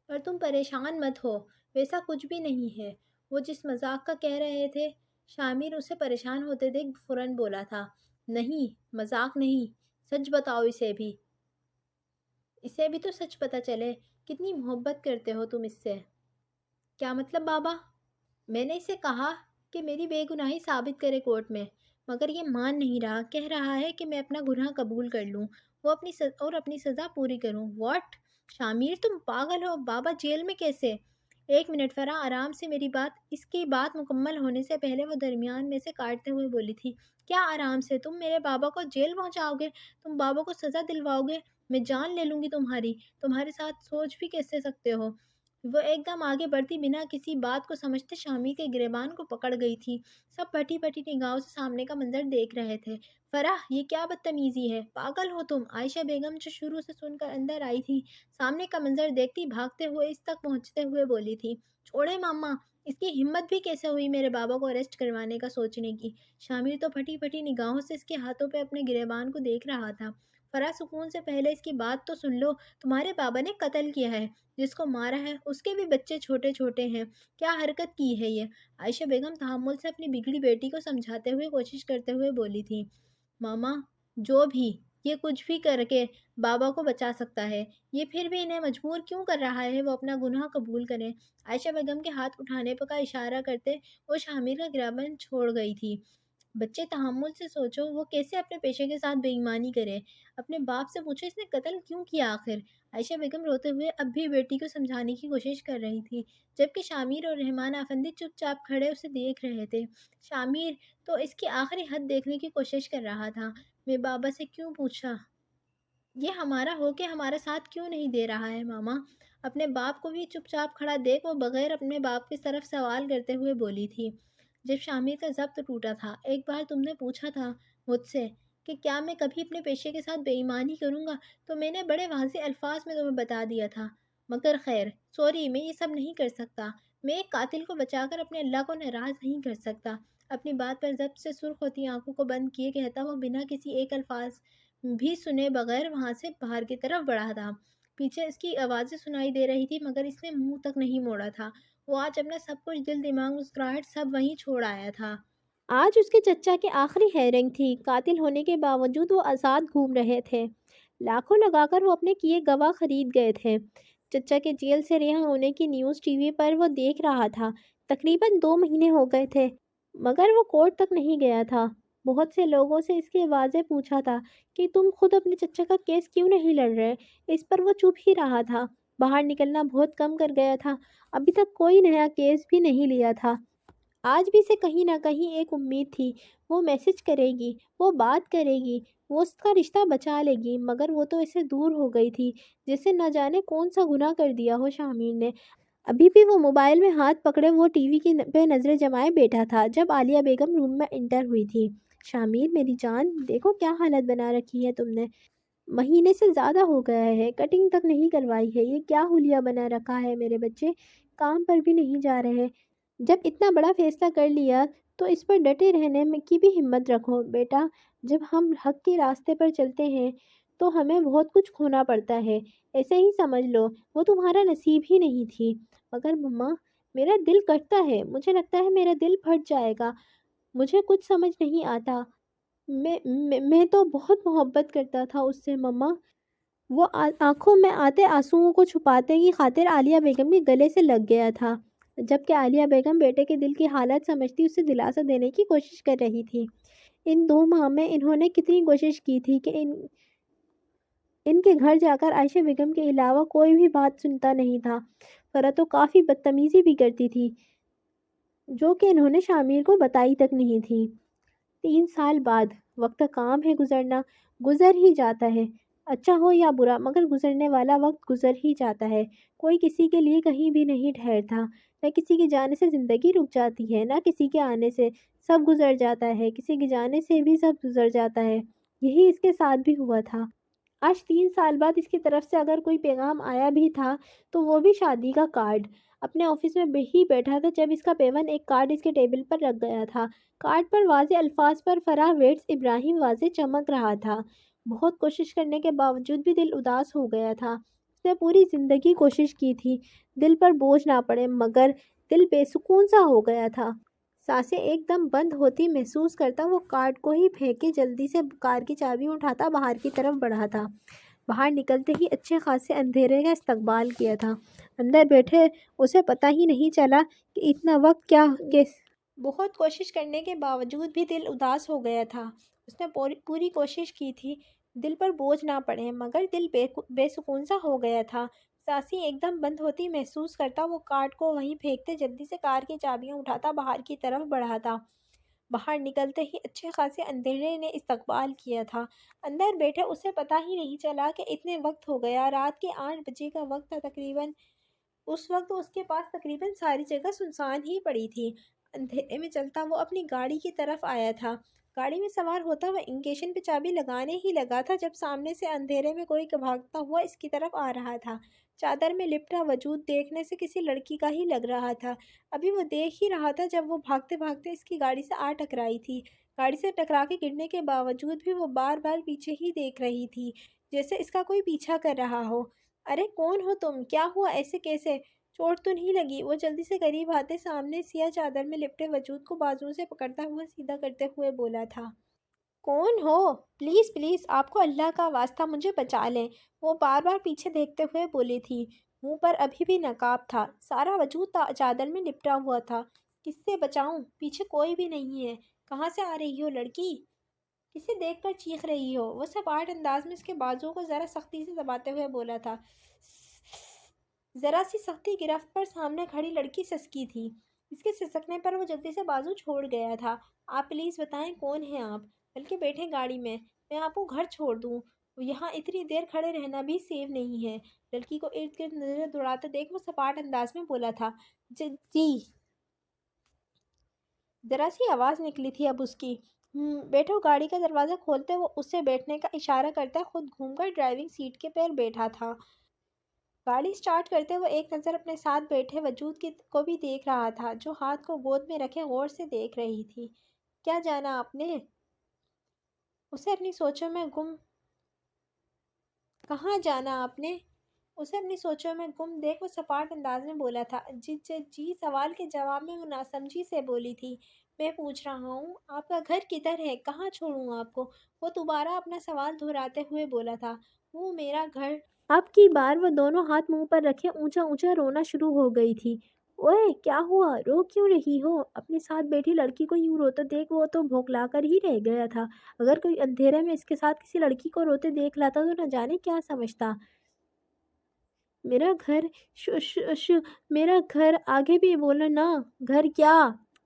اور تم پریشان مت ہو، ویسا کچھ بھی نہیں ہے۔ وہ جس مذاق کا کہہ رہے تھے، شامیر اسے پریشان ہوتے دیکھ فوراً بولا تھا۔ نہیں، مذاق نہیں، سچ بتاؤ اسے بھی تو سچ پتہ چلے، کتنی محبت کرتے ہو تم اس سے۔ کیا مطلب بابا؟ میں نے اسے کہا کہ میری بے گناہی ثابت کرے کورٹ میں، مگر یہ مان نہیں رہا، کہہ رہا ہے کہ میں اپنا گناہ قبول کر لوں وہ اپنی سزا پوری کروں۔ واٹ؟ شامیر تم پاگل ہو؟ بابا جیل میں کیسے؟ ایک منٹ فرح، آرام سے میری بات۔ اس کی بات مکمل ہونے سے پہلے وہ درمیان میں سے کاٹتے ہوئے بولی تھی۔ کیا آرام سے؟ تم میرے بابا کو جیل پہنچاؤ گے؟ تم بابا کو سزا دلواؤ گے؟ میں جان لے لوں گی تمہارے ساتھ سوچ بھی کیسے سکتے ہو؟ وہ ایک دم آگے بڑھتی بنا کسی بات کو سمجھتے شامیر کے گریبان کو پکڑ گئی تھی۔ سب پھٹی پھٹی نگاہوں سے سامنے کا منظر دیکھ رہے تھے۔ فرح، یہ کیا بدتمیزی ہے؟ پاگل ہو تم؟ عائشہ بیگم جو شروع سے سن کر اندر آئی تھی، سامنے کا منظر دیکھتی بھاگتے ہوئے اس تک پہنچتے ہوئے بولی تھی۔ چھوڑے ماما، اس کی ہمت بھی کیسے ہوئی میرے بابا کو اریسٹ کروانے کا سوچنے کی؟ شامیر تو پھٹی پھٹی نگاہوں سے اس کے ہاتھوں پہ اپنے گریبان کو دیکھ رہا تھا۔ فرح، سکون سے پہلے اس کی بات تو سن لو۔ تمہارے بابا نے قتل کیا ہے، جس کو مارا ہے اس کے بھی بچے چھوٹے چھوٹے ہیں۔ کیا حرکت کی ہے یہ؟ عائشہ بیگم تحمل سے اپنی بگڑی بیٹی کو سمجھاتے ہوئے کوشش کرتے ہوئے بولی تھی۔ ماما، جو بھی، یہ کچھ بھی کر کے بابا کو بچا سکتا ہے، یہ پھر بھی انہیں مجبور کیوں کر رہا ہے وہ اپنا گناہ قبول کریں؟ عائشہ بیگم کے ہاتھ اٹھانے کا اشارہ کرتے وہ شامیر کا گریبان چھوڑ گئی تھی۔ بچے، تحمل سے سوچو، وہ کیسے اپنے پیشے کے ساتھ بے ایمانی کرے؟ اپنے باپ سے پوچھو اس نے قتل کیوں کیا آخر؟ عائشہ بیگم روتے ہوئے اب بھی بیٹی کو سمجھانے کی کوشش کر رہی تھی، جبکہ شامیر اور رحمان آفندی چپ چاپ کھڑے اسے دیکھ رہے تھے۔ شامیر تو اس کی آخری حد دیکھنے کی کوشش کر رہا تھا۔ میں بابا سے کیوں پوچھا؟ یہ ہمارا ہو کے ہمارا ساتھ کیوں نہیں دے رہا ہے ماما؟ اپنے باپ کو بھی چپ چاپ کھڑا دیکھ وہ بغیر اپنے باپ کی طرف سوال کرتے ہوئے بولی تھی۔ جب شامیر کا ضبط ٹوٹا تھا، ایک بار تم نے پوچھا تھا مجھ سے کہ کیا میں کبھی اپنے پیشے کے ساتھ بے ایمانی کروں گا، تو میں نے بڑے واضح الفاظ میں تمہیں بتا دیا تھا۔ مگر خیر، سوری، میں یہ سب نہیں کر سکتا۔ میں ایک قاتل کو بچا کر اپنے اللہ کو ناراض نہیں کر سکتا۔ اپنی بات پر ضبط سے سرخ ہوتی آنکھوں کو بند کیے کہتا وہ بنا کسی ایک الفاظ بھی سنے بغیر وہاں سے باہر کی طرف بڑھا تھا۔ پیچھے اس کی آوازیں سنائی دے رہی تھی، مگر اس نے منہ تک نہیں موڑا تھا۔ وہ آج اپنا سب کچھ، دل دماغ مسکراہٹ، سب وہیں چھوڑ آیا تھا۔ آج اس کے چچا کی آخری ہیئرنگ تھی۔ قاتل ہونے کے باوجود وہ آزاد گھوم رہے تھے۔ لاکھوں لگا کر وہ اپنے کیے گواہ خرید گئے تھے۔ چچا کے جیل سے رہا ہونے کی نیوز ٹی وی پر وہ دیکھ رہا تھا۔ تقریباً 2 مہینے ہو گئے تھے مگر وہ کورٹ تک نہیں گیا تھا۔ بہت سے لوگوں سے اس کے واضح پوچھا تھا کہ تم خود اپنے چچا کا کیس کیوں نہیں لڑ رہے؟ اس پر وہ چپ ہی رہا تھا۔ باہر نکلنا بہت کم کر گیا تھا۔ ابھی تک کوئی نیا کیس بھی نہیں لیا تھا۔ آج بھی سے کہیں نہ کہیں ایک امید تھی، وہ میسج کرے گی، وہ بات کرے گی، وہ اس کا رشتہ بچا لے گی، مگر وہ تو اسے دور ہو گئی تھی جیسے نہ جانے کون سا گناہ کر دیا ہو شامیر نے۔ ابھی بھی وہ موبائل میں ہاتھ پکڑے وہ ٹی وی پہ نظریں جمائے بیٹھا تھا جب عالیہ بیگم روم میں انٹر ہوئی تھی۔ شامیر میری جان، دیکھو کیا حالت بنا رکھی ہے تم نے۔ مہینے سے زیادہ ہو گیا ہے، کٹنگ تک نہیں کروائی ہے، یہ کیا حلیہ بنا رکھا ہے میرے بچے، کام پر بھی نہیں جا رہے۔ جب اتنا بڑا فیصلہ کر لیا تو اس پر ڈٹے رہنے کی بھی ہمت رکھو بیٹا۔ جب ہم حق کے راستے پر چلتے ہیں تو ہمیں بہت کچھ کھونا پڑتا ہے، ایسے ہی سمجھ لو وہ تمہارا نصیب ہی نہیں تھی۔ مگر مما، میرا دل کٹتا ہے، مجھے لگتا ہے میرا دل پھٹ جائے گا، مجھے کچھ سمجھ نہیں آتا۔ میں تو بہت محبت کرتا تھا اس سے مما۔ وہ آنکھوں میں آتے آنسوؤں کو چھپانے کی خاطر عالیہ بیگم کے گلے سے لگ گیا تھا، جبکہ عالیہ بیگم بیٹے کے دل کی حالت سمجھتی اسے دلاسا دینے کی کوشش کر رہی تھی۔ ان 2 ماہ میں انہوں نے کتنی کوشش کی تھی کہ ان کے گھر جا کر عائشہ بیگم کے علاوہ کوئی بھی بات سنتا نہیں تھا۔ فرح تو کافی بدتمیزی بھی کرتی تھی جو کہ انہوں نے شامیر کو بتائی تک نہیں تھی۔ 3 سال بعد وقت کام ہے گزرنا، گزر ہی جاتا ہے، اچھا ہو یا برا، مگر گزرنے والا وقت گزر ہی جاتا ہے۔ کوئی کسی کے لیے کہیں بھی نہیں ٹھہرتا، نہ کسی کے جانے سے زندگی رک جاتی ہے، نہ کسی کے آنے سے، سب گزر جاتا ہے، کسی کے جانے سے بھی سب گزر جاتا ہے۔ یہی اس کے ساتھ بھی ہوا تھا۔ آج 3 سال بعد اس کی طرف سے اگر کوئی پیغام آیا بھی تھا تو وہ بھی شادی کا کارڈ۔ اپنے آفس میں ہی بیٹھا تھا جب اس کا پیون ایک کارڈ اس کے ٹیبل پر رکھ گیا تھا۔ کارڈ پر واضح الفاظ پر فرح ویٹس ابراہیم واضح چمک رہا تھا۔ بہت کوشش کرنے کے باوجود بھی دل اداس ہو گیا تھا۔ اس نے پوری زندگی کوشش کی تھی دل پر بوجھ نہ پڑے، مگر دل بے سکون سا ہو گیا تھا۔ سانسیں ایک دم بند ہوتی محسوس کرتا وہ کارڈ کو ہی پھینکے جلدی سے کار کی چابی اٹھاتا باہر کی طرف بڑھا تھا۔ باہر نکلتے ہی اچھے خاصے اندھیرے کا استقبال کیا تھا۔ اندر بیٹھے اسے پتہ ہی نہیں چلا کہ اتنا وقت کیا بہت کوشش کرنے کے باوجود بھی دل اداس ہو گیا تھا۔ اس نے پوری کوشش کی تھی دل پر بوجھ نہ پڑے، مگر دل بے سکون سا ہو گیا تھا۔ سانسیں ایک دم بند ہوتی محسوس کرتا وہ کارڈ کو وہیں پھینکتے جلدی سے کار کی چابیاں اٹھاتا باہر کی طرف بڑھاتا۔ باہر نکلتے ہی اچھے خاصے اندھیرے نے استقبال کیا تھا۔ اندر بیٹھے اسے پتہ ہی نہیں چلا کہ اتنے وقت ہو گیا۔ رات کے 8 بجے کا وقت تھا تقریباً۔ اس وقت اس کے پاس تقریباً ساری جگہ سنسان ہی پڑی تھی۔ اندھیرے میں چلتا وہ اپنی گاڑی کی طرف آیا تھا۔ گاڑی میں سوار ہوتا وہ انگیشن پہ چابی لگانے ہی لگا تھا جب سامنے سے اندھیرے میں کوئی بھاگتا ہوا اس کی طرف آ رہا تھا۔ چادر میں لپٹا وجود دیکھنے سے کسی لڑکی کا ہی لگ رہا تھا۔ ابھی وہ دیکھ ہی رہا تھا جب وہ بھاگتے بھاگتے اس کی گاڑی سے آ ٹکرائی تھی۔ گاڑی سے ٹکرا کے گرنے کے باوجود بھی وہ بار بار پیچھے ہی دیکھ رہی تھی جیسے اس کا کوئی پیچھا کر رہا ہو۔ ارے کون ہو تم؟ کیا ہوا؟ ایسے کیسے؟ چوٹ تو نہیں لگی؟ وہ جلدی سے قریب آتے سامنے سیاہ چادر میں لپٹے وجود کو بازوؤں سے پکڑتا ہوا سیدھا کرتے ہوئے بولا تھا۔ کون ہو؟ پلیز پلیز، آپ کو اللہ کا واسطہ مجھے بچا لیں، وہ بار بار پیچھے دیکھتے ہوئے بولی تھی۔ منہ پر ابھی بھی نقاب تھا، سارا وجود چادر میں لپٹا ہوا تھا۔ کس سے بچاؤں؟ پیچھے کوئی بھی نہیں ہے۔ کہاں سے آ رہی ہو لڑکی؟ کسے دیکھ کر چیخ رہی ہو؟ وہ سپاٹ انداز میں اس کے بازوؤں کو ذرا سختی سے دباتے ہوئے بولا تھا۔ ذرا سی سختی گرفت پر سامنے کھڑی لڑکی سسکی تھی۔ اس کے سسکنے پر وہ جلدی سے بازو چھوڑ گیا تھا۔ آپ پلیز بتائیں کون ہیں آپ؟ بلکہ بیٹھے گاڑی میں آپ کو گھر چھوڑ دوں، یہاں اتنی دیر کھڑے رہنا بھی سیف نہیں ہے۔ لڑکی کو ارد گرد نظریں دوڑاتے دیکھ وہ سپاٹ انداز میں بولا تھا۔ جی۔ ذرا سی آواز نکلی تھی اب اس کی۔ بیٹھو۔ گاڑی کا دروازہ کھولتے وہ اس سے بیٹھنے کا اشارہ کرتا خود گھوم کر ڈرائیونگ سیٹ کے پر بیٹھا تھا۔ گاڑی سٹارٹ کرتے وہ ایک نظر اپنے ساتھ بیٹھے وجود کو بھی دیکھ رہا تھا جو ہاتھ کو گود میں رکھے غور سے دیکھ رہی تھی۔ کیا جانا آپ نے؟ اسے اپنی سوچوں میں گم کہاں جانا آپ نے؟ اسے اپنی سوچوں میں گم دیکھ وہ سپاٹ انداز میں بولا تھا۔ جی سوال کے جواب میں وہ ناسمجھی سے بولی تھی۔ میں پوچھ رہا ہوں آپ کا گھر کدھر ہے؟ کہاں چھوڑوں آپ کو؟ وہ دوبارہ اپنا سوال دہراتے ہوئے بولا تھا۔ وہ میرا گھر۔ اب کی بار وہ دونوں ہاتھ منہ پر رکھے اونچا اونچا رونا شروع ہو گئی تھی۔ اوئے کیا ہوا؟ رو کیوں رہی ہو؟ اپنے ساتھ بیٹھی لڑکی کو یوں روتے دیکھ وہ تو بھوکلا کر ہی رہ گیا تھا۔ اگر کوئی اندھیرے میں اس کے ساتھ کسی لڑکی کو روتے دیکھ لاتا تو نہ جانے کیا سمجھتا۔ میرا گھر میرا گھر، آگے بھی بولو نا۔ گھر کیا؟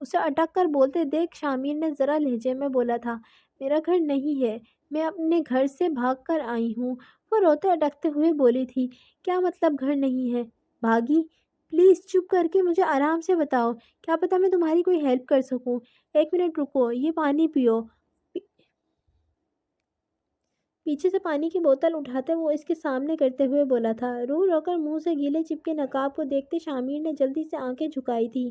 اسے اٹک کر بولتے دیکھ شامیر نے ذرا لہجے میں بولا تھا۔ میرا گھر نہیں ہے، میں اپنے گھر سے بھاگ کر آئی ہوں۔ وہ روتے اٹکتے ہوئے بولی تھی۔ کیا مطلب گھر نہیں ہے؟ بھاگی؟ پلیز چپ کر کے مجھے آرام سے بتاؤ، کیا پتہ میں تمہاری کوئی ہیلپ کر سکوں۔ 1 منٹ رکو، یہ پانی پیو۔ پیچھے سے پانی کی بوتل اٹھاتے وہ اس کے سامنے کرتے ہوئے بولا تھا۔ رو رو کر منہ سے گیلے چپکے نقاب کو دیکھتے شامیر نے جلدی سے آنکھیں جھکائی تھی۔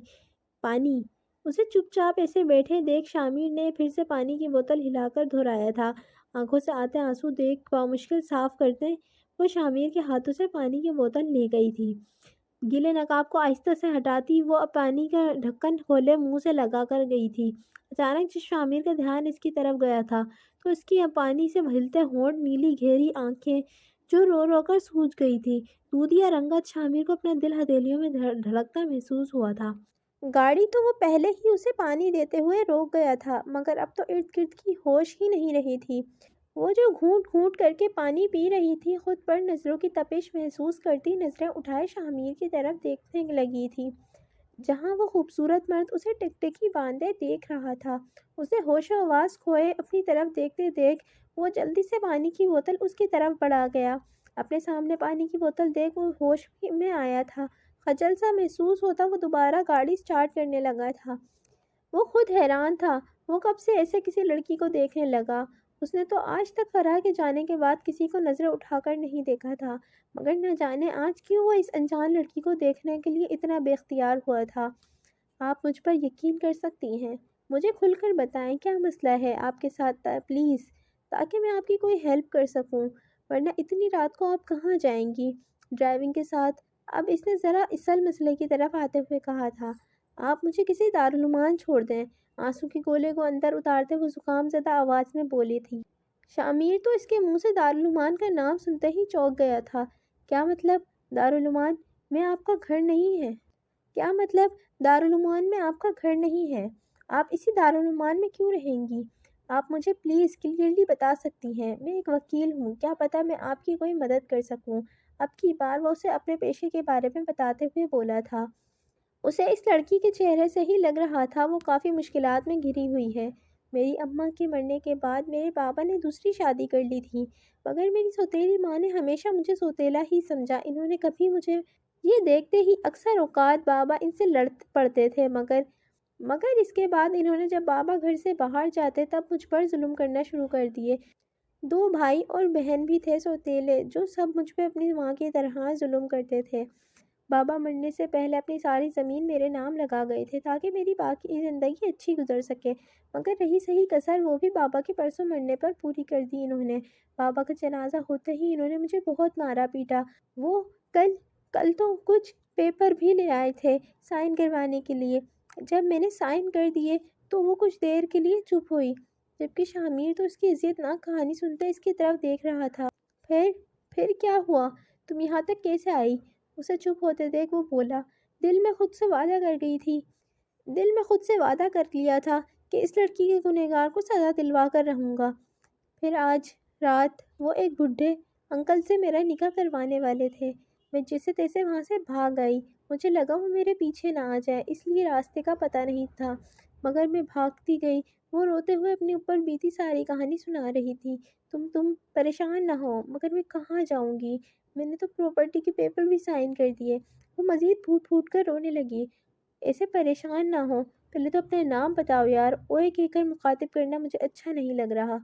پانی؟ اسے چپ چاپ ایسے بیٹھے دیکھ شامیر نے پھر سے پانی کی بوتل ہلا کر دہرایا تھا۔ آنکھوں سے آتے آنسو دیکھ بامشکل صاف کرتے وہ شامیر کے ہاتھوں سے پانی کی بوتل لے گئی تھی۔ گیلے نقاب کو آہستہ سے ہٹاتی وہ پانی کا ڈھکن کھولے منہ سے لگا کر گئی تھی۔ اچانک جس شامیر کا دھیان اس کی طرف گیا تھا تو اس کی پانی سے بھلتے ہونٹ، نیلی گہری آنکھیں جو رو رو کر سوج گئی تھی، دودھیا رنگت شامیر کو اپنا دل ہتھیلیوں میں دھڑکتا محسوس ہوا تھا۔ گاڑی تو وہ پہلے ہی اسے پانی دیتے ہوئے روک گیا تھا، مگر اب تو ارد گرد کی ہوش ہی نہیں رہی تھی۔ وہ جو گھونٹ گھونٹ کر کے پانی پی رہی تھی، خود پر نظروں کی تپش محسوس کرتی نظریں اٹھائے شامیر کی طرف دیکھنے لگی تھی، جہاں وہ خوبصورت مرد اسے ٹکٹکی باندھے دیکھ رہا تھا۔ اسے ہوش و حواس کھوئے اپنی طرف دیکھتے دیکھ وہ جلدی سے پانی کی بوتل اس کی طرف بڑھا گیا۔ اپنے سامنے پانی کی بوتل دیکھ وہ ہوش میں آیا تھا۔ خجل سا محسوس ہوتا وہ دوبارہ گاڑی سٹارٹ کرنے لگا تھا۔ وہ خود حیران تھا، وہ کب سے ایسے کسی لڑکی کو دیکھنے لگا۔ اس نے تو آج تک فرح کے جانے کے بعد کسی کو نظریں اٹھا کر نہیں دیکھا تھا، مگر نہ جانے آج کیوں وہ اس انجان لڑکی کو دیکھنے کے لیے اتنا بے اختیار ہوا تھا۔ آپ مجھ پر یقین کر سکتی ہیں، مجھے کھل کر بتائیں کیا مسئلہ ہے آپ کے ساتھ پلیز، تاکہ میں آپ کی کوئی ہیلپ کر سکوں، ورنہ اتنی رات کو آپ کہاں جائیں گی؟ ڈرائیونگ کے ساتھ اب اس نے ذرا اصل مسئلے کی طرف آتے ہوئے کہا تھا۔ آپ مجھے کسی دارالعلومان چھوڑ دیں، آنسو کے گولے کو اندر اتارتے وہ زکام زدہ آواز میں بولی تھی۔ شامیر تو اس کے منہ سے دارالعلومان کا نام سنتے ہی چونک گیا تھا۔ کیا مطلب دارالعلومان میں آپ کا گھر نہیں ہے؟ کیا مطلب دارالعلومان میں آپ کا گھر نہیں ہے؟ آپ اسی دارالعلومان میں کیوں رہیں گی؟ آپ مجھے پلیز کلیئرلی بتا سکتی ہیں، میں ایک وکیل ہوں، کیا پتہ میں آپ کی کوئی مدد کر سکوں۔ اب کی بار وہ اسے اپنے پیشے کے بارے میں بتاتے ہوئے بولا تھا۔ اسے اس لڑکی کے چہرے سے ہی لگ رہا تھا وہ کافی مشکلات میں گھری ہوئی ہے۔ میری اماں کے مرنے کے بعد میرے بابا نے دوسری شادی کر لی تھی، مگر میری سوتیلی ماں نے ہمیشہ مجھے سوتیلا ہی سمجھا۔ انہوں نے کبھی مجھے یہ دیکھتے ہی اکثر اوقات بابا ان سے لڑ پڑتے تھے، مگر اس کے بعد انہوں نے جب بابا گھر سے باہر جاتے تب مجھ پر ظلم کرنا شروع کر دیے۔ 2 بھائی اور بہن بھی تھے سوتیلے، جو سب مجھ پہ اپنی ماں کی طرح ظلم کرتے تھے۔ بابا مرنے سے پہلے اپنی ساری زمین میرے نام لگا گئے تھے تاکہ میری باقی زندگی اچھی گزر سکے، مگر رہی صحیح کسر وہ بھی بابا کے پرسوں مرنے پر پوری کر دی انہوں نے۔ بابا کا جنازہ ہوتے ہی انہوں نے مجھے بہت مارا پیٹا۔ وہ کل تو کچھ پیپر بھی لے آئے تھے سائن کروانے کے لیے۔ جب میں نے سائن کر دیے تو وہ کچھ دیر کے لیے چپ ہوئی، جبکہ شامیر تو اس کی عزتناک کہانی سنتے اس کی طرف دیکھ رہا تھا۔ پھر کیا ہوا؟ تم یہاں تک کیسے آئی؟ اسے چپ ہوتے دیکھ وہ بولا۔ دل میں خود سے وعدہ کر لیا تھا کہ اس لڑکی کے گنہگار کو سزا دلوا کر رہوں گا۔ پھر آج رات وہ ایک بڈھے انکل سے میرا نکاح کروانے والے تھے۔ میں جیسے تیسے وہاں سے بھاگ آئی، مجھے لگا وہ میرے پیچھے نہ آ جائے، اس لیے راستے کا پتہ نہیں تھا، مگر میں بھاگتی گئی۔ وہ روتے ہوئے اپنے اوپر بیتی ساری کہانی سنا رہی تھی۔ تم پریشان نہ ہو، مگر میں کہاں جاؤں گی؟ میں نے تو پراپرٹی کے پیپر بھی سائن کر دیے۔ وہ مزید پھوٹ پھوٹ کر رونے لگی۔ ایسے پریشان نہ ہو، پہلے تو اپنا نام بتاؤ یار، اوئے کہہ کر مخاطب کرنا مجھے اچھا نہیں لگ رہا۔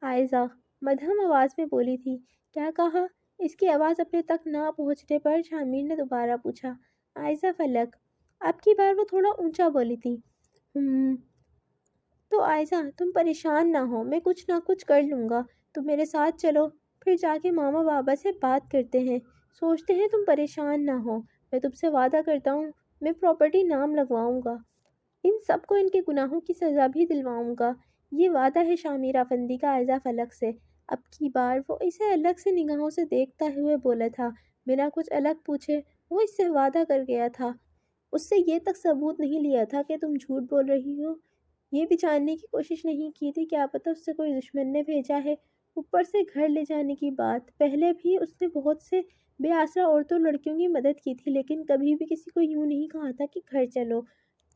عائزہ مدھم آواز میں بولی تھی۔ کیا کہا؟ اس کی آواز اپنے تک نہ پہنچنے پر شامیر نے دوبارہ پوچھا۔ عائزہ فلک۔ اب کی بار وہ تھوڑا اونچا بولی تھی۔ تو عائزہ تم پریشان نہ ہو، میں کچھ نہ کچھ کر لوں گا، تم میرے ساتھ چلو، پھر جا کے ماما بابا سے بات کرتے ہیں، سوچتے ہیں، تم پریشان نہ ہو، میں تم سے وعدہ کرتا ہوں میں پراپرٹی نام لگواؤں گا، ان سب کو ان کے گناہوں کی سزا بھی دلواؤں گا، یہ وعدہ ہے شامیر افندی کا عائزہ فلک سے۔ اب کی بار وہ اسے الگ سے نگاہوں سے دیکھتا ہوئے بولا تھا، بنا کچھ الگ پوچھے۔ وہ اس سے وعدہ کر گیا تھا، اس سے یہ تک ثبوت نہیں لیا تھا کہ تم جھوٹ بول رہی ہو۔ یہ بھی جاننے کی کوشش نہیں کی تھی، کیا پتہ اس سے کوئی دشمن نے بھیجا ہے۔ اوپر سے گھر لے جانے کی بات، پہلے بھی اس نے بہت سے بے آسرا عورتوں لڑکیوں کی مدد کی تھی، لیکن کبھی بھی کسی کو یوں نہیں کہا تھا کہ گھر چلو۔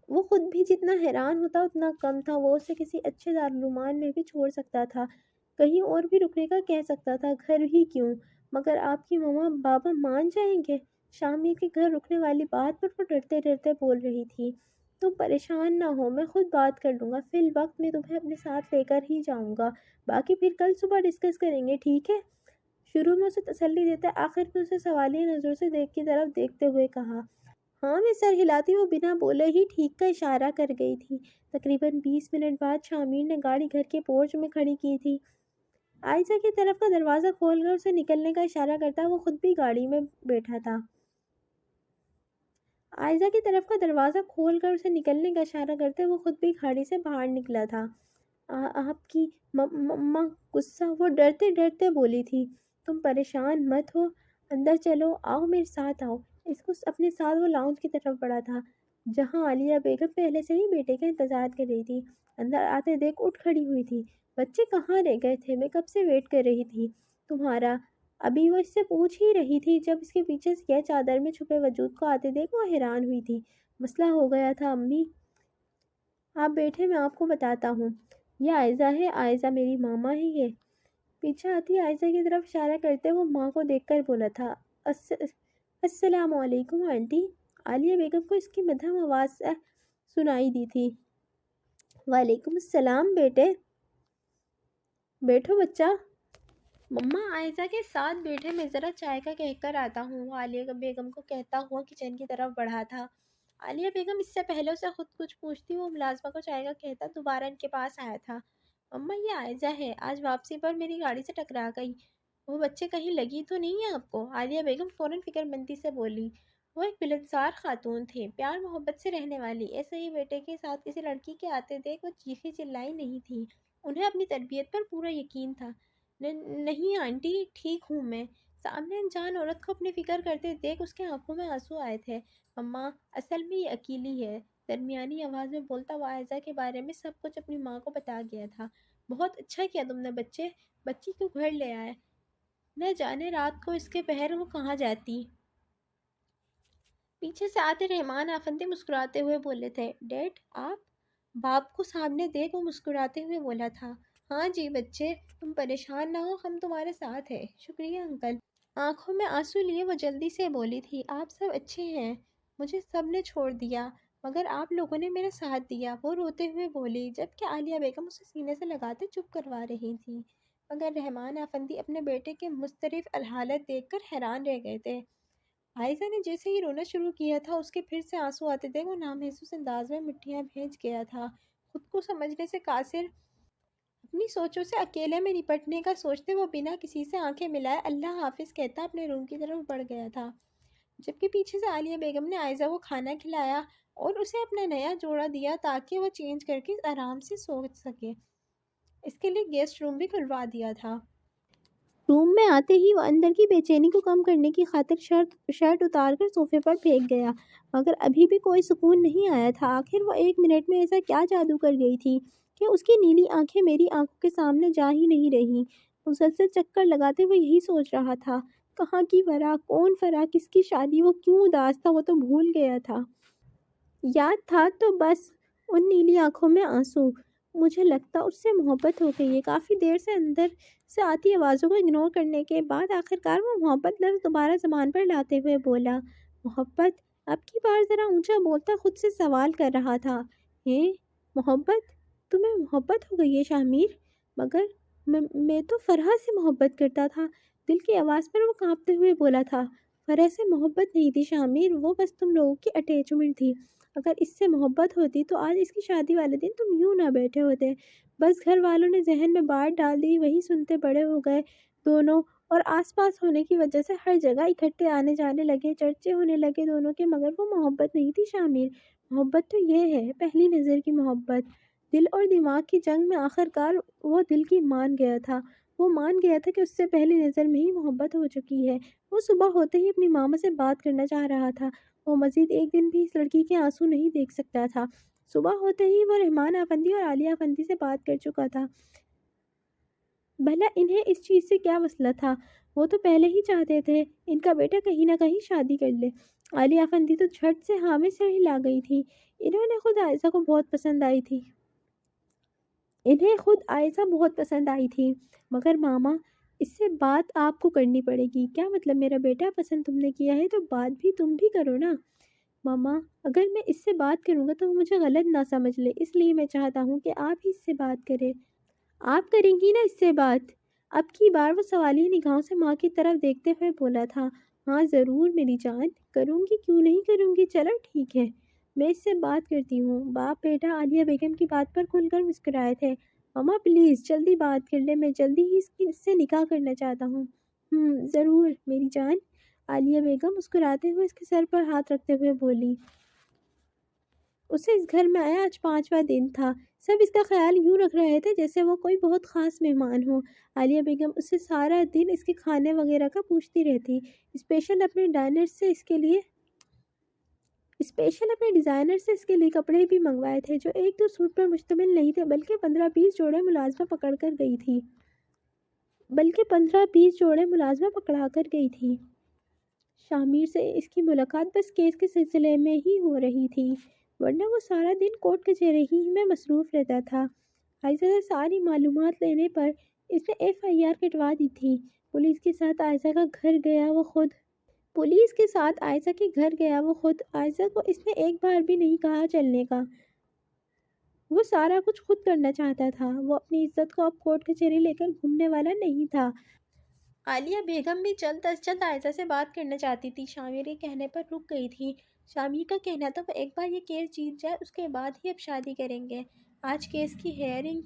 وہ خود بھی جتنا حیران ہوتا اتنا کم تھا، وہ اسے کسی اچھے دارالعلومان میں بھی چھوڑ سکتا تھا، کہیں اور بھی رکنے کا کہہ سکتا تھا، گھر ہی کیوں، مگر آپ کی ماما بابا مان جائیں گے؟ شامی کے گھر رکنے والی بات پر وہ ڈرتے ڈرتے بول رہی تھی۔ تم پریشان نہ ہو، میں خود بات کر لوں گا، فی الوقت میں تمہیں اپنے ساتھ لے کر ہی جاؤں گا، باقی پھر کل صبح ڈسکس کریں گے، ٹھیک ہے؟ شروع میں اسے تسلی دیتے، آخر میں اسے سوالیہ نظروں سے دیکھ کی طرف دیکھتے ہوئے کہا۔ ہاں میں سر ہلاتی وہ بنا بولے ہی ٹھیک کا اشارہ کر گئی تھی۔ تقریباً 20 منٹ بعد شامیر نے گاڑی گھر کے پورچ میں کھڑی کی تھی۔ عائشہ کی طرف کا دروازہ کھول کر اسے نکلنے کا اشارہ کرتا وہ خود بھی گاڑی میں بیٹھا تھا۔ عائشہ کی طرف کا دروازہ کھول کر اسے نکلنے کا اشارہ کرتے وہ خود بھی گاڑی سے باہر نکلا تھا۔ آپ کی مما غصہ، وہ ڈرتے ڈرتے بولی تھی۔ تم پریشان مت ہو، اندر چلو، آؤ میرے ساتھ آؤ۔ اس کو اپنے ساتھ وہ لاؤنج کی طرف بڑھا تھا، جہاں عالیہ بیگم پہلے سے ہی بیٹے کا انتظار کر رہی تھی۔ اندر آتے دیکھ اٹھ کھڑی ہوئی تھی۔ بچے کہاں رہ گئے تھے؟ میں کب سے ویٹ کر رہی تھی تمہارا۔ ابھی وہ اس سے پوچھ ہی رہی تھی جب اس کے پیچھے سیاہ چادر میں چھپے وجود کو آتے دیکھ وہ حیران ہوئی تھی۔ مسئلہ ہو گیا تھا امی، آپ بیٹھے میں آپ کو بتاتا ہوں۔ یہ عائزہ ہے، عائزہ میری ماما ہے یہ۔ پیچھے آتی عائزہ کی طرف اشارہ کرتے وہ ماں کو دیکھ کر بولا تھا۔ السلام علیکم آنٹی۔ عالیہ بیگم کو اس کی مدھم آواز سنائی دی تھی۔ وعلیکم السلام بیٹے، بیٹھو بچہ۔ مما عائزہ کے ساتھ بیٹھے، میں ذرا چائے کا کہہ کر آتا ہوں، عالیہ بیگم کو کہتا ہوا کچن کی طرف بڑھا تھا۔ عالیہ بیگم اس سے پہلے اسے خود کچھ پوچھتی وہ ملازمہ کو چائے کا کہتا دوبارہ ان کے پاس آیا تھا۔ مما یہ عائزہ ہے، آج واپسی پر میری گاڑی سے ٹکرا گئی، وہ بچے کہیں لگی تو نہیں ہے آپ کو؟ عالیہ بیگم فوراً فکر مندی سے بولی۔ وہ ایک ملنسار خاتون تھی، پیار محبت سے رہنے والی، ایسے ہی بیٹے کے ساتھ کسی لڑکی کے آتے دیکھ وہ چیخی چلائی نہیں تھی، انہیں اپنی تربیت پر پورا یقین تھا۔ نہیں آنٹی، ٹھیک ہوں میں۔ سامنے انجان عورت کو اپنی فکر کرتے دیکھ اس کے آنکھوں میں آنسو آئے تھے۔ مما اصل میں یہ اکیلی ہے، درمیانی آواز میں بولتا وہ عائزہ کے بارے میں سب کچھ اپنی ماں کو بتا گیا تھا۔ بہت اچھا کیا تم نے بچی کو گھر لے آئے، نہ جانے رات کو اس کے پہر وہ کہاں جاتی۔ پیچھے سے آتے رحمان آفندی مسکراتے ہوئے بولے تھے، ڈیڈ آپ؟ باپ کو سامنے دیکھ وہ مسکراتے ہوئے بولا تھا، ہاں جی بچے، تم پریشان نہ ہو، ہم تمہارے ساتھ ہیں، شکریہ انکل۔ آنکھوں میں آنسو لیے وہ جلدی سے بولی تھی، آپ سب اچھے ہیں، مجھے سب نے چھوڑ دیا مگر آپ لوگوں نے میرا ساتھ دیا، وہ روتے ہوئے بولی، جبکہ عالیہ بیگم اسے سینے سے لگاتے چپ کروا رہی تھی، مگر رحمان آفندی اپنے بیٹے کے مضطرب حالت دیکھ کر حیران رہ گئے تھے۔ عائزہ نے جیسے ہی رونا شروع کیا تھا اس کے پھر سے آنسو آتے تھے، وہ نامحسوس انداز میں مٹھیاں بھیج گیا تھا، خود کو سمجھنے سے قاصر، اپنی سوچوں سے اکیلے میں نپٹنے کا سوچتے وہ بنا کسی سے آنکھیں ملائے اللہ حافظ کہتا اپنے روم کی طرف بڑھ گیا تھا، جبکہ پیچھے سے عالیہ بیگم نے عائزہ کو کھانا کھلایا اور اسے اپنا نیا جوڑا دیا تاکہ وہ چینج کر کے آرام سے سو سکے۔ اس کے لیے گیسٹ روم بھی کھلوا دیا تھا۔ روم میں آتے ہی وہ اندر کی بے چینی کو کم کرنے کی خاطر شرٹ اتار کر صوفے پر پھینک گیا، مگر ابھی بھی کوئی سکون نہیں آیا تھا۔ آخر وہ 1 منٹ میں ایسا کیا جادو کر گئی تھی کہ اس کی نیلی آنکھیں میری آنکھوں کے سامنے جا ہی نہیں رہی۔ مسلسل چکر لگاتے وہ یہی سوچ رہا تھا، کہاں کی ورا، کون فرا، کس کی شادی، وہ کیوں اداس تھا وہ تو بھول گیا تھا۔ یاد تھا تو بس ان نیلی آنکھوں میں آنسو۔ مجھے لگتا اس سے محبت ہو گئی ہے۔ کافی دیر سے اندر سے آتی آوازوں کو اگنور کرنے کے بعد آخرکار وہ محبت لفظ دوبارہ زبان پر لاتے ہوئے بولا، محبت؟ اب کی بار ذرا اونچا بولتا خود سے سوال کر رہا تھا، محبت؟ تمہیں محبت ہو گئی ہے شامیر؟ مگر میں تو فرحہ سے محبت کرتا تھا، دل کی آواز پر وہ کانپتے ہوئے بولا تھا۔ فرحہ سے محبت نہیں تھی شامیر، وہ بس تم لوگوں کی اٹیچمنٹ تھی، اگر اس سے محبت ہوتی تو آج اس کی شادی والے دن تم یوں نہ بیٹھے ہوتے۔ بس گھر والوں نے ذہن میں بات ڈال دی، وہی سنتے بڑے ہو گئے دونوں، اور آس پاس ہونے کی وجہ سے ہر جگہ اکٹھے آنے جانے لگے، چرچے ہونے لگے دونوں کے، مگر وہ محبت نہیں تھی شامیر۔ محبت تو یہ ہے پہلی نظر کی محبت، دل اور دماغ کی جنگ میں آخرکار وہ دل کی مان گیا تھا، وہ مان گیا تھا کہ اس سے پہلی نظر میں ہی محبت ہو چکی ہے۔ وہ صبح ہوتے ہی اپنی ماما سے بات کرنا چاہ رہا تھا۔ وہ مزید ایک دن بھی اس لڑکی کے آنسو نہیں دیکھ سکتا تھا۔ صبح ہوتے ہی وہ رحمان افندی اور عالیہ افندی سے بات کر چکا تھا۔ بھلا انہیں اس چیز سے کیا مسئلہ تھا؟ وہ تو پہلے ہی چاہتے تھے ان کا بیٹا کہیں نہ کہیں شادی کر لے۔ عالیہ افندی تو جھٹ سے ہاں میں سر ہلا گئی تھی۔ انہیں خود عائزہ بہت پسند آئی تھی، مگر ماما اس سے بات آپ کو کرنی پڑے گی۔ کیا مطلب؟ میرا بیٹا پسند تم نے کیا ہے تو بات بھی تم بھی کرو نا۔ ماما اگر میں اس سے بات کروں گا تو وہ مجھے غلط نہ سمجھ لے، اس لیے میں چاہتا ہوں کہ آپ ہی اس سے بات کریں۔ آپ کریں گی نا اس سے بات؟ اب کی بار وہ سوالیہ نگاہوں سے ماں کی طرف دیکھتے ہوئے بولا تھا۔ ہاں ضرور میری جان، کروں گی، کیوں نہیں کروں گی، چلو ٹھیک ہے، میں اس سے بات کرتی ہوں۔ باپ بیٹا عالیہ بیگم کی بات پر کھل کر مسکرائے تھے۔ ماما پلیز جلدی بات کر لیں، میں جلدی ہی اس سے نکاح کرنا چاہتا ہوں۔ ضرور میری جان، عالیہ بیگم مسکراتے ہوئے اس کے سر پر ہاتھ رکھتے ہوئے بولی۔ اسے اس گھر میں آیا آج 5واں دن تھا۔ سب اس کا خیال یوں رکھ رہے تھے جیسے وہ کوئی بہت خاص مہمان ہو۔ عالیہ بیگم اس سے سارا دن اس کے کھانے وغیرہ کا پوچھتی رہتی۔ اسپیشل اپنے ڈیزائنر سے اس کے لیے کپڑے بھی منگوائے تھے، جو ایک دو سوٹ پر مشتمل نہیں تھے بلکہ 15-20 جوڑے ملازمہ پکڑا کر گئی تھی۔ شامیر سے اس کی ملاقات بس کیس کے سلسلے میں ہی ہو رہی تھی، ورنہ وہ سارا دن کورٹ کچہری ہی میں مصروف رہتا تھا۔ عائزہ سے ساری معلومات لینے پر اس نے FIR کٹوا دی تھی۔ پولیس کے ساتھ عائزہ کے گھر گیا وہ خود۔ عائزہ کو اس نے ایک بار بھی نہیں کہا چلنے کا۔ وہ سارا کچھ خود کرنا چاہتا تھا۔ وہ اپنی عزت کو اب کورٹ کچہری لے کر گھومنے والا نہیں تھا۔ عالیہ بیگم بھی جلد از جلد عائزہ سے بات کرنا چاہتی تھی۔ شامیر کے کہنے پر رک گئی تھی۔ شامیر کا کہنا تھا وہ ایک بار یہ کیس جیت جائے اس کے بعد ہی اب شادی کریں گے۔ آج کیس کی ہیئرنگ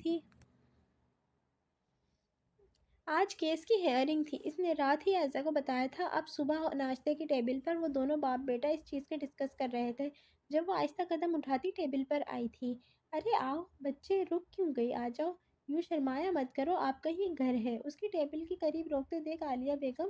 تھی۔ اس نے رات ہی عائزہ کو بتایا تھا۔ اب صبح ناشتے کی ٹیبل پر وہ دونوں باپ بیٹا اس چیز کے ڈسکس کر رہے تھے جب وہ آہستہ قدم اٹھاتی ٹیبل پر آئی تھی۔ ارے آؤ بچے، رک کیوں گئی؟ آ جاؤ، یوں شرمایا مت کرو، آپ کا ہی گھر ہے۔ اس کی ٹیبل کے قریب روکتے دیکھ عالیہ بیگم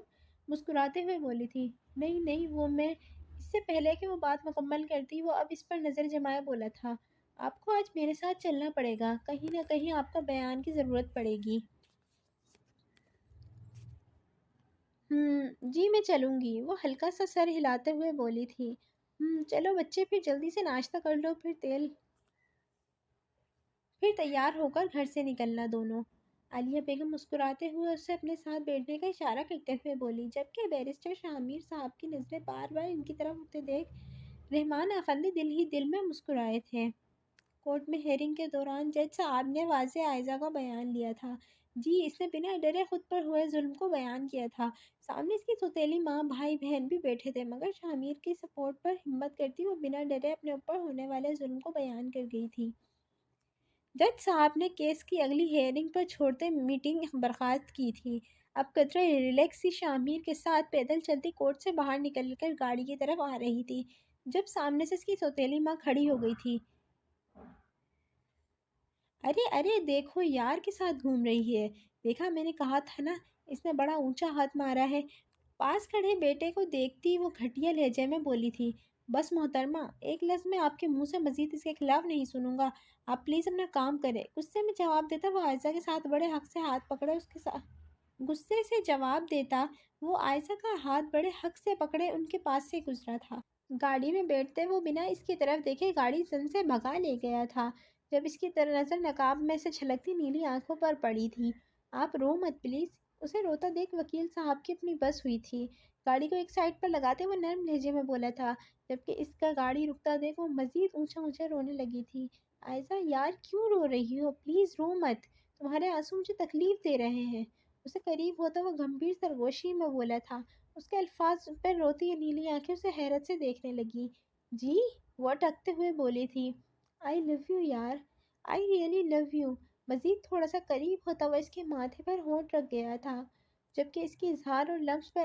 مسکراتے ہوئے بولی تھی۔ نہیں وہ میں اس سے پہلے کہ وہ بات مکمل کرتی وہ اب اس پر نظر جمائے بولا تھا۔ آپ کو آج میرے ساتھ چلنا پڑے گا، کہیں نہ کہیں آپ کا بیان کی ضرورت پڑے گی۔ جی میں چلوں گی، وہ ہلکا سا سر ہلاتے ہوئے بولی تھی۔ چلو بچے پھر جلدی سے ناشتہ کر لو، پھر تیار ہو کر گھر سے نکلنا دونوں۔ عالیہ بیگم مسکراتے ہوئے اس سے اپنے ساتھ بیٹھنے کا اشارہ کرتے ہوئے بولی، جبکہ بیرسٹر شامیر صاحب کی نظریں بار بار ان کی طرف اٹھتے دیکھ رحمان افندی دل ہی دل میں مسکرائے تھے۔ کورٹ میں ہیئرنگ کے دوران جج صاحب نے واضح عائزہ کا بیان لیا تھا۔ جی اس نے بنا ڈرے خود پر ہوئے ظلم کو بیان کیا تھا۔ سامنے اس کی سوتیلی ماں بھائی بہن بھی بیٹھے تھے، مگر شامیر کی سپورٹ پر ہمت کرتی وہ بنا ڈرے اپنے اوپر ہونے والے ظلم کو بیان کر گئی تھی۔ جج صاحب نے کیس کی اگلی ہیئرنگ پر چھوڑتے میٹنگ برخاست کی تھی۔ اب قدرے ریلیکس سی شامیر کے ساتھ پیدل چلتی کورٹ سے باہر نکل کر گاڑی کی طرف آ رہی تھی جب سامنے سے اس کی سوتیلی ماں کھڑی ہو گئی تھی۔ ارے دیکھو یار کے ساتھ گھوم رہی ہے، دیکھا میں نے کہا تھا نا، اس نے بڑا اونچا ہاتھ مارا ہے۔ پاس کھڑے بیٹے کو دیکھتی وہ گھٹیا لہجے میں بولی تھی۔ بس محترمہ، ایک لفظ میں آپ کے منہ سے مزید اس کے خلاف نہیں سنوں گا، آپ پلیز اپنا کام کریں۔ غصے میں جواب دیتا وہ عائزہ کے ساتھ بڑے حق سے ہاتھ پکڑے ان کے پاس سے گزرا تھا۔ گاڑی میں بیٹھتے وہ بنا اس کی طرف دیکھے گاڑی زن سے بھگا لے گیا تھا جب اس کی نظر نقاب میں سے چھلکتی نیلی آنکھوں پر پڑی تھی۔ آپ رو مت پلیز۔ اسے روتا دیکھ وکیل صاحب کی اپنی بس ہوئی تھی۔ گاڑی کو ایک سائڈ پر لگاتے وہ نرم لہجے میں بولا تھا، جبکہ اس کا گاڑی رکتا دیکھ وہ مزید اونچا رونے لگی تھی۔ عائزہ یار کیوں رو رہی ہو؟ پلیز رو مت، تمہارے آنسو مجھے تکلیف دے رہے ہیں۔ اسے قریب ہوتا وہ گمبھیر سرگوشی میں بولا تھا۔ اس کے الفاظ پر روتی نیلی آنکھیں اسے حیرت سے دیکھنے لگی۔ جی وہ اٹکتے ہوئے بولی تھی۔ آئی لو یو یار، آئی ریئلی لو یو۔ مزید تھوڑا سا قریب ہوتا وہ اس کے ماتھے پر ہونٹ رکھ گیا تھا، جبکہ اس کے اظہار اور لفظ پر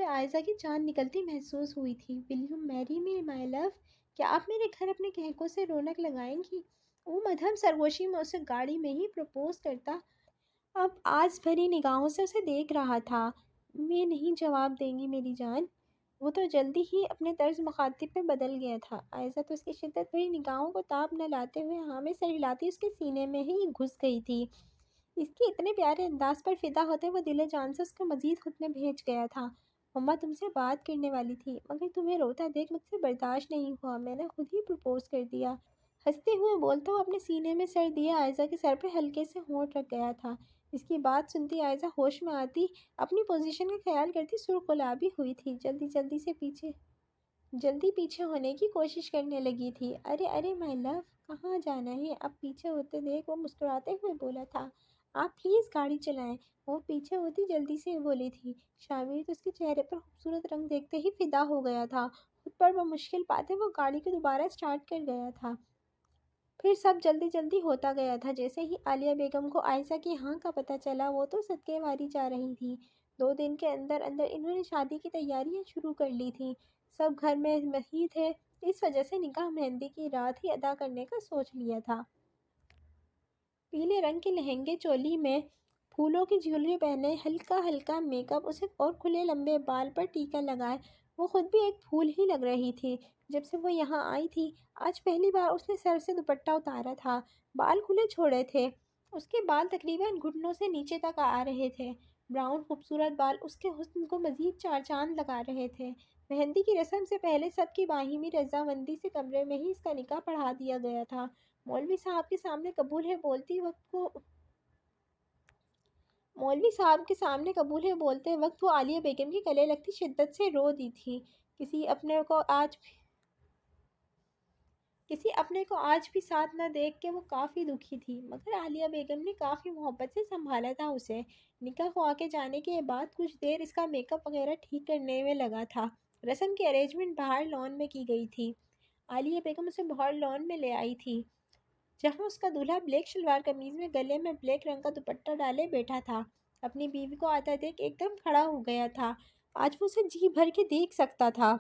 عائزہ کی جان نکلتی محسوس ہوئی تھی۔ ول یو میری می مائی لو؟ کیا آپ میرے گھر اپنے کہکوں سے رونق لگائیں گی؟ وہ مدھم سرگوشی میں اسے گاڑی میں ہی پرپوز کرتا اب آس بھری نگاہوں سے اسے دیکھ رہا تھا۔ میں نہیں جواب دیں گی میری جان۔ وہ تو جلدی ہی اپنے طرز مخاطب پہ بدل گیا تھا۔ عائزہ تو اس کی شدت بھری نگاہوں کو تاب نہ لاتے ہوئے ہاں میں سر ہلاتی اس کے سینے میں ہی گھس گئی تھی۔ اس کے اتنے پیارے انداز پر فدا ہوتے وہ دل جان سے اس کو مزید خود میں بھیج گیا تھا۔ مما تم سے بات کرنے والی تھی مگر تمہیں روتا دیکھ مجھ سے برداشت نہیں ہوا، میں نے خود ہی پرپوز کر دیا۔ ہنستے ہوئے بولتا وہ اپنے سینے میں سر دیا عائزہ کے سر پہ ہلکے سے ہونٹ رکھ گیا تھا۔ اس کی بات سنتی عائزہ ہوش میں آتی اپنی پوزیشن کا خیال کرتی سرخ گلابی ہوئی تھی، جلدی پیچھے ہونے کی کوشش کرنے لگی تھی۔ ارے ارے مائی لو، کہاں جانا ہے؟ اب پیچھے ہوتے دیکھ وہ مسکراتے ہوئے بولا تھا۔ آپ پلیز گاڑی چلائیں۔ وہ پیچھے ہوتی جلدی سے بولی تھی۔ شامیر تو اس کے چہرے پر خوبصورت رنگ دیکھتے ہی فدا ہو گیا تھا۔ خود پر وہ مشکل پاتے وہ گاڑی کو دوبارہ سٹارٹ کر گیا تھا۔ پھر سب جلدی جلدی ہوتا گیا تھا۔ جیسے ہی عالیہ بیگم کو عائشہ کی ہاں کا پتہ چلا وہ تو صدقے واری جا رہی تھی۔ 2 دن کے اندر اندر انہوں نے شادی کی تیاریاں شروع کر لی تھیں۔ سب گھر میں وہی تھے، اس وجہ سے نکاح مہندی کی رات ہی ادا کرنے کا سوچ لیا تھا۔ پیلے رنگ کے لہنگے چولی میں پھولوں کی جیولری پہنے، ہلکا ہلکا میک اپ اسے اور کھلے لمبے بال پر ٹیکا لگائے وہ خود بھی ایک پھول ہی لگ رہی تھی۔ جب سے وہ یہاں آئی تھی آج پہلی بار اس نے سر سے دوپٹہ اتارا تھا، بال کھلے چھوڑے تھے۔ اس کے بال تقریباً گھٹنوں سے نیچے تک آ رہے تھے۔ براؤن خوبصورت بال اس کے حسن کو مزید چار چاند لگا رہے تھے۔ مہندی کی رسم سے پہلے سب کی باہمی رضامندی سے کمرے میں ہی اس کا نکاح پڑھا دیا گیا تھا۔ مولوی صاحب کے سامنے قبول ہے بولتے وقت وہ عالیہ بیگم کی گلے لگتی شدت سے رو دی تھی۔ کسی اپنے کو آج بھی ساتھ نہ دیکھ کے وہ کافی دکھی تھی، مگر عالیہ بیگم نے کافی محبت سے سنبھالا تھا اسے۔ نکاح ہوا کے جانے کے بعد کچھ دیر اس کا میک اپ وغیرہ ٹھیک کرنے میں لگا تھا۔ رسم کی ارینجمنٹ باہر لان میں کی گئی تھی۔ عالیہ بیگم اسے باہر لان میں لے آئی تھی جہاں اس کا دولہا بلیک شلوار قمیض میں گلے میں بلیک رنگ کا دوپٹہ ڈالے بیٹھا تھا۔ اپنی بیوی کو آتا دیکھ ایک دم کھڑا ہو گیا تھا۔ آج وہ اسے جی بھر کے دیکھ سکتا تھا۔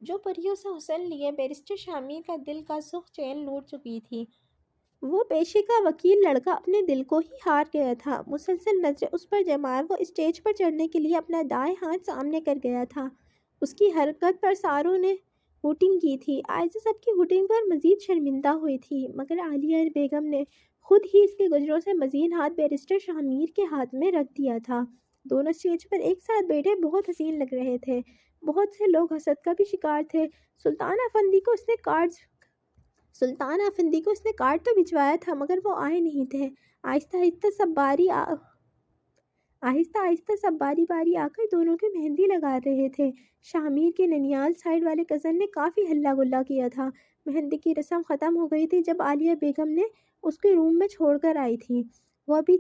جو پریوں سے حسن لیے بیرسٹر شامیر کا دل کا سخ چین لوٹ چکی تھی۔ وہ پیشے کا وکیل لڑکا اپنے دل کو ہی ہار گیا تھا۔ مسلسل نظریں اس پر جمائے وہ اسٹیج پر چڑھنے کے لیے اپنا دائیں ہاتھ سامنے کر گیا تھا۔ اس کی حرکت پر ساروں نے ہوٹنگ کی تھی۔ عائشہ سب کی ہوٹنگ پر مزید شرمندہ ہوئی تھی، مگر عالیہ بیگم نے خود ہی اس کے گجروں سے مزین ہاتھ بیرسٹر شامیر کے ہاتھ میں رکھ دیا تھا۔ دونوں اسٹیج پر ایک ساتھ بیٹھے بہت حسین لگ رہے تھے۔ بہت سے لوگ حسد کا بھی شکار تھے۔ سلطان افندی کو اس نے کارڈ تو بھجوایا تھا مگر وہ آئے نہیں تھے۔ آہستہ آہستہ سب باری باری آ کر دونوں کے مہندی لگا رہے تھے۔ شامیر کے ننیال سائڈ والے کزن نے کافی ہلا گلا کیا تھا۔ مہندی کی رسم ختم ہو گئی تھی جب عالیہ بیگم نے اس کے روم میں چھوڑ کر آئی تھی۔ وہ ابھی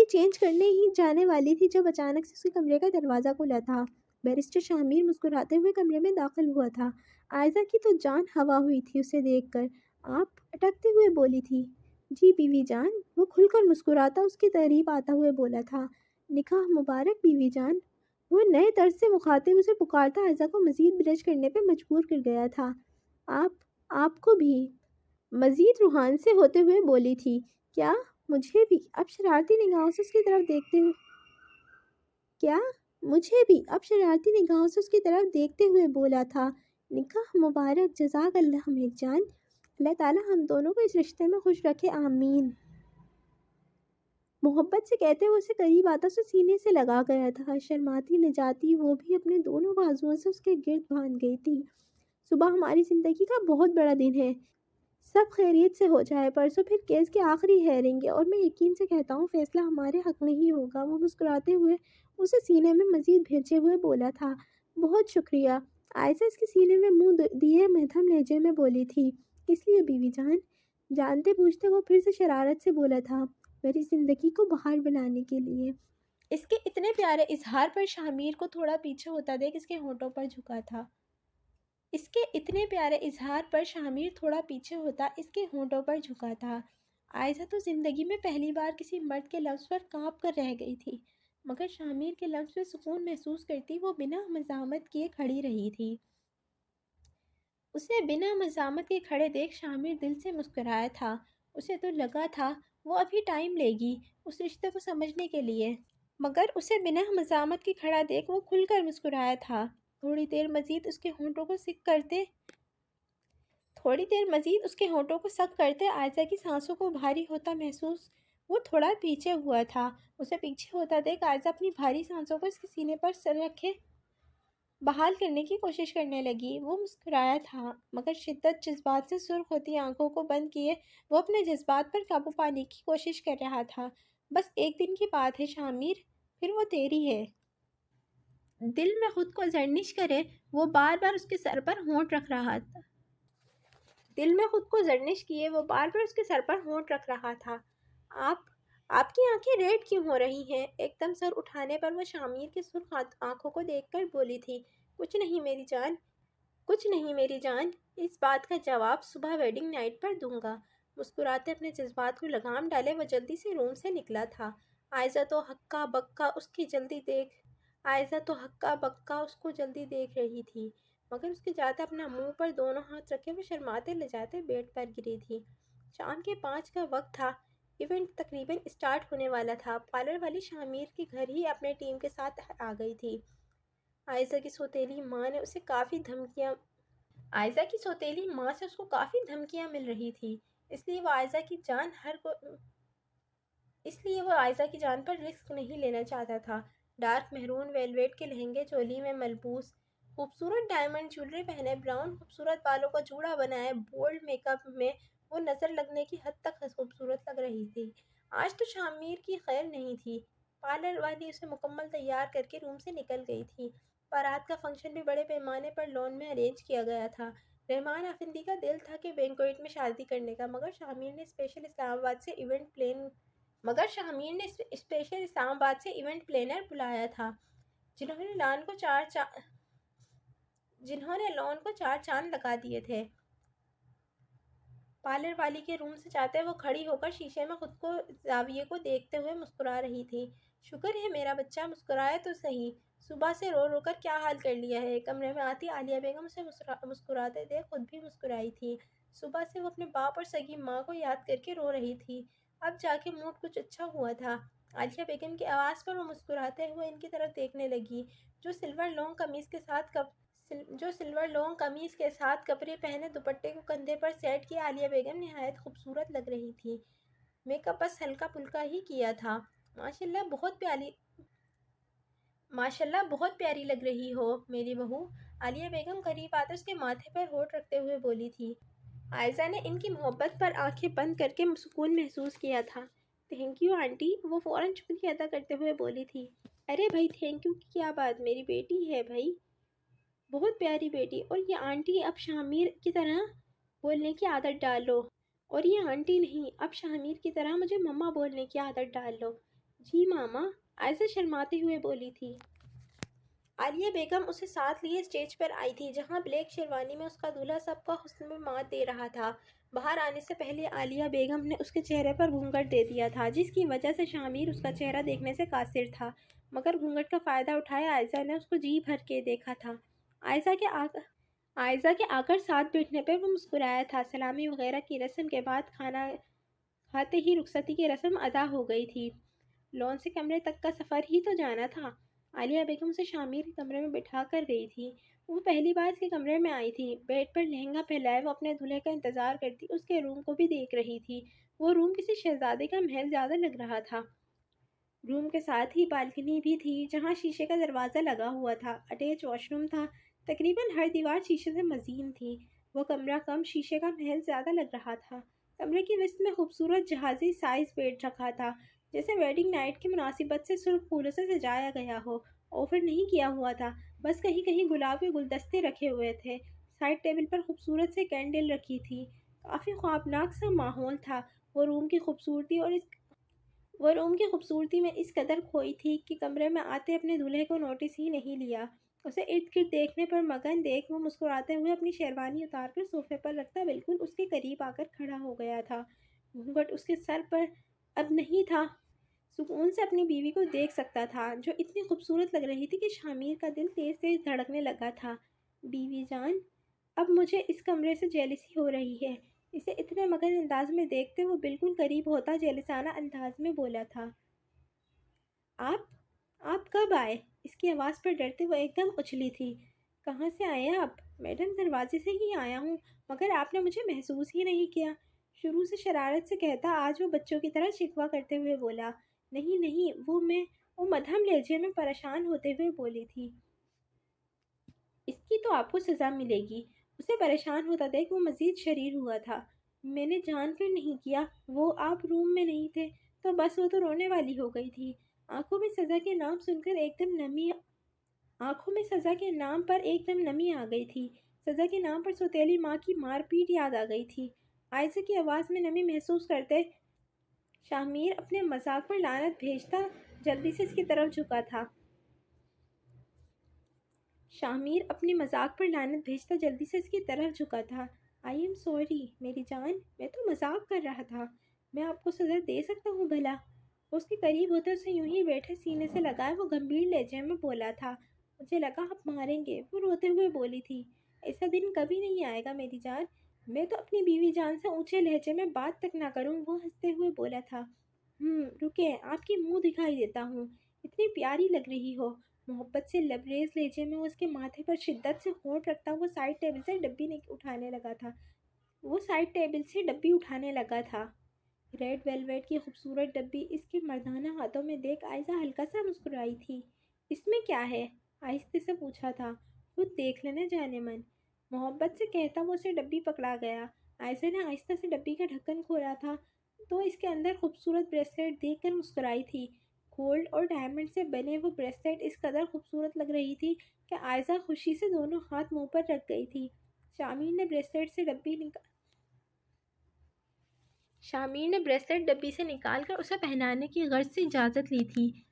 چینج کرنے ہی جانے والی تھی جب اچانک سے اس کے کمرے کا دروازہ کھلا تھا۔ بیرسٹر شامیر مسکراتے ہوئے کمرے میں داخل ہوا تھا۔ عائزہ کی تو جان ہوا ہوئی تھی اسے دیکھ کر۔ آپ اٹکتے ہوئے بولی تھی۔ جی بیوی جان، وہ کھل کر مسکراتا اس کی قریب آتا ہوئے بولا تھا۔ نکاح مبارک بیوی جان۔ وہ نئے طرز سے مخاطب اسے پکارتا عائزہ کو مزید بلش کرنے پہ مجبور کر گیا تھا۔ آپ کو بھی، مزید روحان سے ہوتے ہوئے بولی تھی۔ کیا؟ مجھے بھی؟ اب شرارتی نگاہوں سے اس کی طرف دیکھتے ہوئے بولا تھا۔ نکاح مبارک، جزاک اللہ میری جان۔ اللہ تعالیٰ ہم دونوں کو اس رشتے میں خوش رکھے، آمین۔ محبت سے کہتے ہوئے اسے قریب آتا اسے سینے سے لگا گیا تھا۔ شرماتی لجاتی وہ بھی اپنے دونوں بازوؤں سے اس کے گرد باندھ گئی تھی۔ صبح ہماری زندگی کا بہت بڑا دن ہے، سب خیریت سے ہو جائے، پرسوں پھر کیس کے آخری ہیئرنگ ہے اور میں یقین سے کہتا ہوں فیصلہ ہمارے حق میں ہی ہوگا۔ وہ مسکراتے ہوئے اسے سینے میں مزید بھیجے ہوئے بولا تھا۔ بہت شکریہ۔ عائشہ اس کے سینے میں منہ دیے مدھم لہجے میں بولی تھی۔ کس لیے بیوی جان؟ جانتے پوچھتے وہ پھر سے شرارت سے بولا تھا۔ میری زندگی کو بہار بنانے کے لیے۔ اس کے اتنے پیارے اظہار پر شامیر کو تھوڑا پیچھے ہوتا دیکھ اس کے ہونٹوں پر جھکا تھا۔ عائشہ تو زندگی میں پہلی بار کسی مرد کے لفظ پر کانپ کر رہ گئی تھی، مگر شامیر کے لفظ میں سکون محسوس کرتی وہ بنا مزاحمت کیے کھڑی رہی تھی۔ اسے بنا مزاحمت کے کھڑے دیکھ شامر دل سے مسکرایا تھا۔ اسے تو لگا تھا وہ ابھی ٹائم لے گی اس رشتے کو سمجھنے کے لیے، مگر اسے بنا مزاحمت کے کھڑا دیکھ وہ کھل کر مسکرایا تھا۔ تھوڑی دیر مزید اس کے ہونٹوں کو سخت کرتے عائزہ کی سانسوں کو بھاری ہوتا محسوس وہ تھوڑا پیچھے ہوا تھا۔ اسے پیچھے ہوتا دیکھ عائزہ اپنی بھاری سانسوں کو اس کے سینے پر سر رکھے بحال کرنے کی کوشش کرنے لگی۔ وہ مسکرایا تھا مگر شدت جذبات سے سرخ ہوتی آنکھوں کو بند کیے وہ اپنے جذبات پر قابو پانے کی کوشش کر رہا تھا۔ بس ایک دن کی بات ہے شامیر، پھر وہ تیری ہے۔ دل میں خود کو زرنش کرے وہ بار بار اس کے سر پر ہونٹ رکھ رہا تھا۔ دل میں خود کو زرنش کیے وہ بار بار اس کے سر پر ہونٹ رکھ رہا تھا۔ آپ کی آنکھیں ریڈ کیوں ہو رہی ہیں؟ ایک دم سر اٹھانے پر وہ شامیر کی سرخ آنکھوں کو دیکھ کر بولی تھی۔ کچھ نہیں میری جان، کچھ نہیں میری جان، اس بات کا جواب صبح ویڈنگ نائٹ پر دوں گا۔ مسکراتے اپنے جذبات کو لگام ڈالے وہ جلدی سے روم سے نکلا تھا۔ عائزہ تو ہکا بکا اس کو جلدی دیکھ رہی تھی، مگر اس کے جاتے اپنا منہ پر دونوں ہاتھ رکھے وہ شرماتے لجاتے بیڈ پر گری تھی۔ شام کے 5 کا وقت تھا۔ ایونٹ تقریباً اسٹارٹ ہونے والا تھا۔ پارلر والی شامیر کے گھر ہی اپنے ٹیم کے ساتھ آ گئی تھی۔ عائزہ کی سوتیلی ماں سے اس کو کافی دھمکیاں مل رہی تھی، اس لیے وہ عائزہ کی جان پر رسک نہیں لینا چاہتا تھا۔ ڈارک مہرون ویلویٹ کے لہنگے چولی میں ملبوس، خوبصورت ڈائمنڈ جیولری پہنے، براؤن خوبصورت بالوں کا جوڑا بنائے، بولڈ میک اپ میں وہ نظر لگنے کی حد تک خوبصورت لگ رہی تھی۔ آج تو شامیر کی خیر نہیں تھی۔ پارلر والی اسے مکمل تیار کر کے روم سے نکل گئی تھی۔ بارات کا فنکشن بھی بڑے پیمانے پر لان میں ارینج کیا گیا تھا۔ رحمان افندی کا دل تھا کہ بینکویٹ میں شادی کرنے کا، مگر شامیر نے اسپیشل اسلام آباد سے ایونٹ پلینر بلایا تھا، جنہوں نے لان کو 4 چاند لگا دیے تھے۔ پارلر والی کے روم سے جاتے وہ کھڑی ہو کر شیشے میں خود کو زاویے کو دیکھتے ہوئے مسکرا رہی تھی۔ شکر ہے میرا بچہ مسکرایا تو صحیح، صبح سے رو رو کر کیا حال کر لیا ہے۔ کمرے میں آتی عالیہ بیگم اسے مسکراتے دیکھ خود بھی مسکرائی تھی۔ صبح سے وہ اپنے باپ اور سگی ماں کو یاد کر کے رو رہی تھی، اب جا کے موڈ کچھ اچھا ہوا تھا۔ عالیہ بیگم کی آواز پر وہ مسکراتے ہوئے ان کی طرف دیکھنے لگی۔ جو سلور لانگ قمیص کے ساتھ کپڑے پہنے دوپٹے کو کندھے پر سیٹ کیے عالیہ بیگم نہایت خوبصورت لگ رہی تھی۔ میک اپ بس ہلکا پھلکا ہی کیا تھا۔ ماشاءاللہ بہت پیاری لگ رہی ہو میری بہو، عالیہ بیگم قریب آتے اس کے ماتھے پر ہونٹ رکھتے ہوئے بولی تھی۔ عائزہ نے ان کی محبت پر آنکھیں بند کر کے سکون محسوس کیا تھا۔ تھینک یو آنٹی، وہ فوراً شکریہ ادا کرتے ہوئے بولی تھی۔ ارے بھائی تھینک یو کی کیا بات، میری بیٹی ہے بھائی، بہت پیاری بیٹی، اور یہ آنٹی اب شامیر کی طرح بولنے کی عادت ڈال لو، اور یہ آنٹی نہیں، اب شامیر کی طرح مجھے مما بولنے کی عادت ڈال لو۔ جی ماما، عائزہ شرماتے ہوئے بولی تھی۔ عالیہ بیگم اسے ساتھ لیے اسٹیج پر آئی تھی، جہاں بلیک شیروانی میں اس کا دولہا سب کا حسن میں مات دے رہا تھا۔ باہر آنے سے پہلے عالیہ بیگم نے اس کے چہرے پر گھونگھٹ دے دیا تھا، جس کی وجہ سے شامیر اس کا چہرہ دیکھنے سے قاصر تھا، مگر گھونگھٹ کا فائدہ اٹھائے عائزہ نے اس کو جی بھر کے دیکھا تھا۔ عائزہ کے آ کر ساتھ بیٹھنے پر وہ مسکرایا تھا۔ سلامی وغیرہ کی رسم کے بعد کھانا کھاتے ہی رخصتی کی رسم ادا ہو گئی تھی۔ لان سے کمرے تک کا سفر ہی تو جانا تھا۔ عالیہ بیگم اسے شامیر کے کمرے میں بٹھا کر گئی تھی۔ وہ پہلی بار اس کے کمرے میں آئی تھی۔ بیڈ پر لہنگا پھیلائے وہ اپنے دولہے کا انتظار کرتی اس کے روم کو بھی دیکھ رہی تھی۔ وہ روم کسی شہزادے کا محل زیادہ لگ رہا تھا۔ روم کے ساتھ ہی بالکنی بھی تھی، جہاں شیشے کا دروازہ لگا ہوا تھا۔ اٹیچ واش روم تھا۔ تقریباً ہر دیوار شیشے سے مزین تھی۔ وہ کمرہ کم شیشے کا محل زیادہ لگ رہا تھا۔ کمرے کی وسط میں خوبصورت جہازی سائز بیڈ رکھا تھا، جیسے ویڈنگ نائٹ کی مناسبت سے سرخ پھولوں سے سجایا گیا ہو۔ آفر نہیں کیا ہوا تھا، بس کہیں کہیں گلاب کے گلدستے رکھے ہوئے تھے۔ سائڈ ٹیبل پر خوبصورت سے کینڈل رکھی تھی۔ کافی خوابناک سا ماحول تھا۔ وہ روم کی خوبصورتی میں اس قدر کھوئی تھی کہ کمرے میں آتے اپنے دولہے کو نوٹس ہی نہیں لیا۔ اسے ارد گرد دیکھنے پر مگن دیکھ وہ مسکراتے ہوئے اپنی شیروانی اتار کر صوفے پر رکھتا بالکل اس کے قریب آ کر کھڑا ہو گیا تھا۔ گھونگھٹ اس کے سر پر اب نہیں تھا۔ سکون سے اپنی بیوی کو دیکھ سکتا تھا، جو اتنی خوبصورت لگ رہی تھی کہ شامیر کا دل تیز تیز دھڑکنے لگا تھا۔ بیوی جان، اب مجھے اس کمرے سے جیلسی ہو رہی ہے۔ اسے اتنے مگن انداز میں دیکھتے وہ بالکل قریب ہوتا جیلسانہ انداز میں بولا تھا۔ آپ آپ کب آئے؟ اس کی آواز پر ڈرتے وہ ایک دم اچھلی تھی۔ کہاں سے آئے آپ؟ میڈم دروازے سے ہی آیا ہوں، مگر آپ نے مجھے محسوس ہی نہیں کیا۔ شروع سے شرارت سے کہتا آج وہ بچوں کی طرح شکوہ کرتے ہوئے بولا، نہیں نہیں، وہ مدھم لہجے میں پریشان ہوتے ہوئے بولی تھی۔ اس کی تو آپ کو سزا ملے گی۔ اسے پریشان ہوتا دیکھ وہ مزید شریر ہوا تھا۔ میں نے جان کر نہیں کیا، وہ آپ روم میں نہیں تھے تو بس وہ تو رونے والی ہو گئی تھی۔ آنکھوں میں سزا کے نام سن کر ایک دم نمی آنکھوں میں سزا کے نام پر ایک دم نمی آ گئی تھی۔ سزا کے نام پر سوتیلی ماں کی مار پیٹ یاد آ گئی تھی۔ عائزہ کی آواز میں نمی محسوس کرتے شاہمیر اپنے مذاق پر لعنت بھیجتا جلدی سے اس کی طرف جھکا تھا۔ شاہمیر اپنی مذاق پر لعنت بھیجتا جلدی سے اس کی طرف جھکا تھا۔ آئی ایم سوری میری جان، میں تو مذاق کر رہا تھا۔ میں آپ کو سزا دے سکتا ہوں بھلا؟ اس کے قریب ہوتے اسے یوں ہی بیٹھے سینے سے لگائے وہ گمبھیر لہجے میں بولا تھا۔ مجھے لگا آپ ماریں گے، وہ روتے ہوئے بولی تھی۔ ایسا دن کبھی نہیں آئے گا میری جان، میں تو اپنی بیوی جان سے اونچے لہجے میں بات تک نہ کروں، وہ ہنستے ہوئے بولا تھا۔ رکے، آپ کی منہ دکھائی دیتا ہوں، اتنی پیاری لگ رہی ہو۔ محبت سے لبریز لہجے میں وہ اس کے ماتھے پر شدت سے ہونٹ رکھتا وہ سائڈ ٹیبل سے ڈبی اٹھانے لگا تھا۔ ریڈ ویلویٹ کی خوبصورت ڈبی اس کے مردانہ ہاتھوں میں دیکھ عائزہ ہلکا سا مسکرائی تھی۔ اس میں کیا ہے؟ آہستہ سے پوچھا تھا۔ خود دیکھ لینا جانے من، محبت سے کہتا وہ اسے ڈبی پکڑا گیا۔ عائزہ نے آہستہ سے ڈبی کا ڈھکن کھولا تھا تو اس کے اندر خوبصورت بریسلیٹ دیکھ کر مسکرائی تھی۔ گولڈ اور ڈائمنڈ سے بنے وہ بریسلیٹ اس قدر خوبصورت لگ رہی تھی کہ عائزہ خوشی سے دونوں ہاتھ منہ پر رکھ گئی تھی۔ شامیر نے بریسلیٹ ڈبی سے نکال کر اسے پہنانے کی غرض سے اجازت لی تھی۔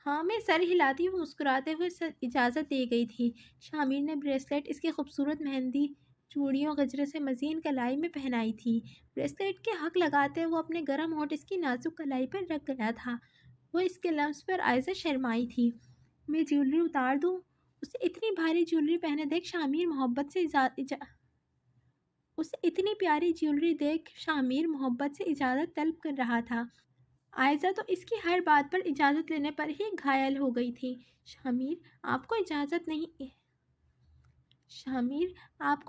ہاں میں سر ہلاتی ہوئے مسکراتے ہوئے اجازت دی گئی تھی۔ شامیر نے بریسلیٹ اس کے خوبصورت مہندی چوڑیوں گجرے سے مزین کلائی میں پہنائی تھی۔ بریسلیٹ کے حق لگاتے وہ اپنے گرم ہونٹ اس کی نازک کلائی پر رکھ گیا تھا۔ وہ اس کے لمس پر عائزہ شرمائی تھی۔ میں جیولری اتار دوں؟ اسے اتنی بھاری جیولری پہنے دیکھ شامیر محبت سے اجازت طلب کر رہا تھا۔ عائزہ تو اس کی ہر بات پر اجازت لینے پر ہی گھائل ہو گئی تھی۔ شامیر آپ کو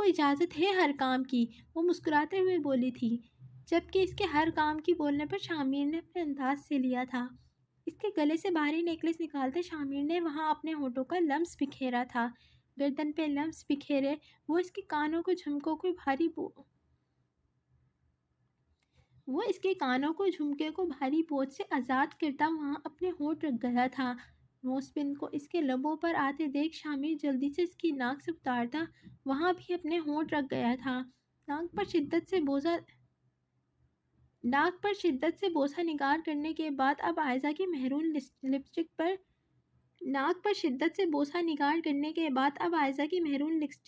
اجازت ہے ہر کام کی، وہ مسکراتے ہوئے بولی تھی، جبکہ اس کے ہر کام کی بولنے پر شامیر نے اپنے انداز سے لیا تھا۔ اس کے گلے سے بھاری نیکلس نکالتے شامیر نے وہاں اپنے ہونٹوں کا لمس بکھیرا تھا، گردن پہ لمس بکھیرے وہ اس کے کانوں کو جھمکے کو بھاری بوجھ سے آزاد کرتا وہاں اپنے ہونٹ رکھ گیا تھا۔ نوز پن کو اس کے لبوں پر آتے دیکھ شامیر جلدی سے اس کی ناک سے اتارتا وہاں بھی اپنے ہونٹ رکھ گیا تھا۔ ناک پر شدت سے بوسہ نگار کرنے کے بعد اب عائزہ کی محرون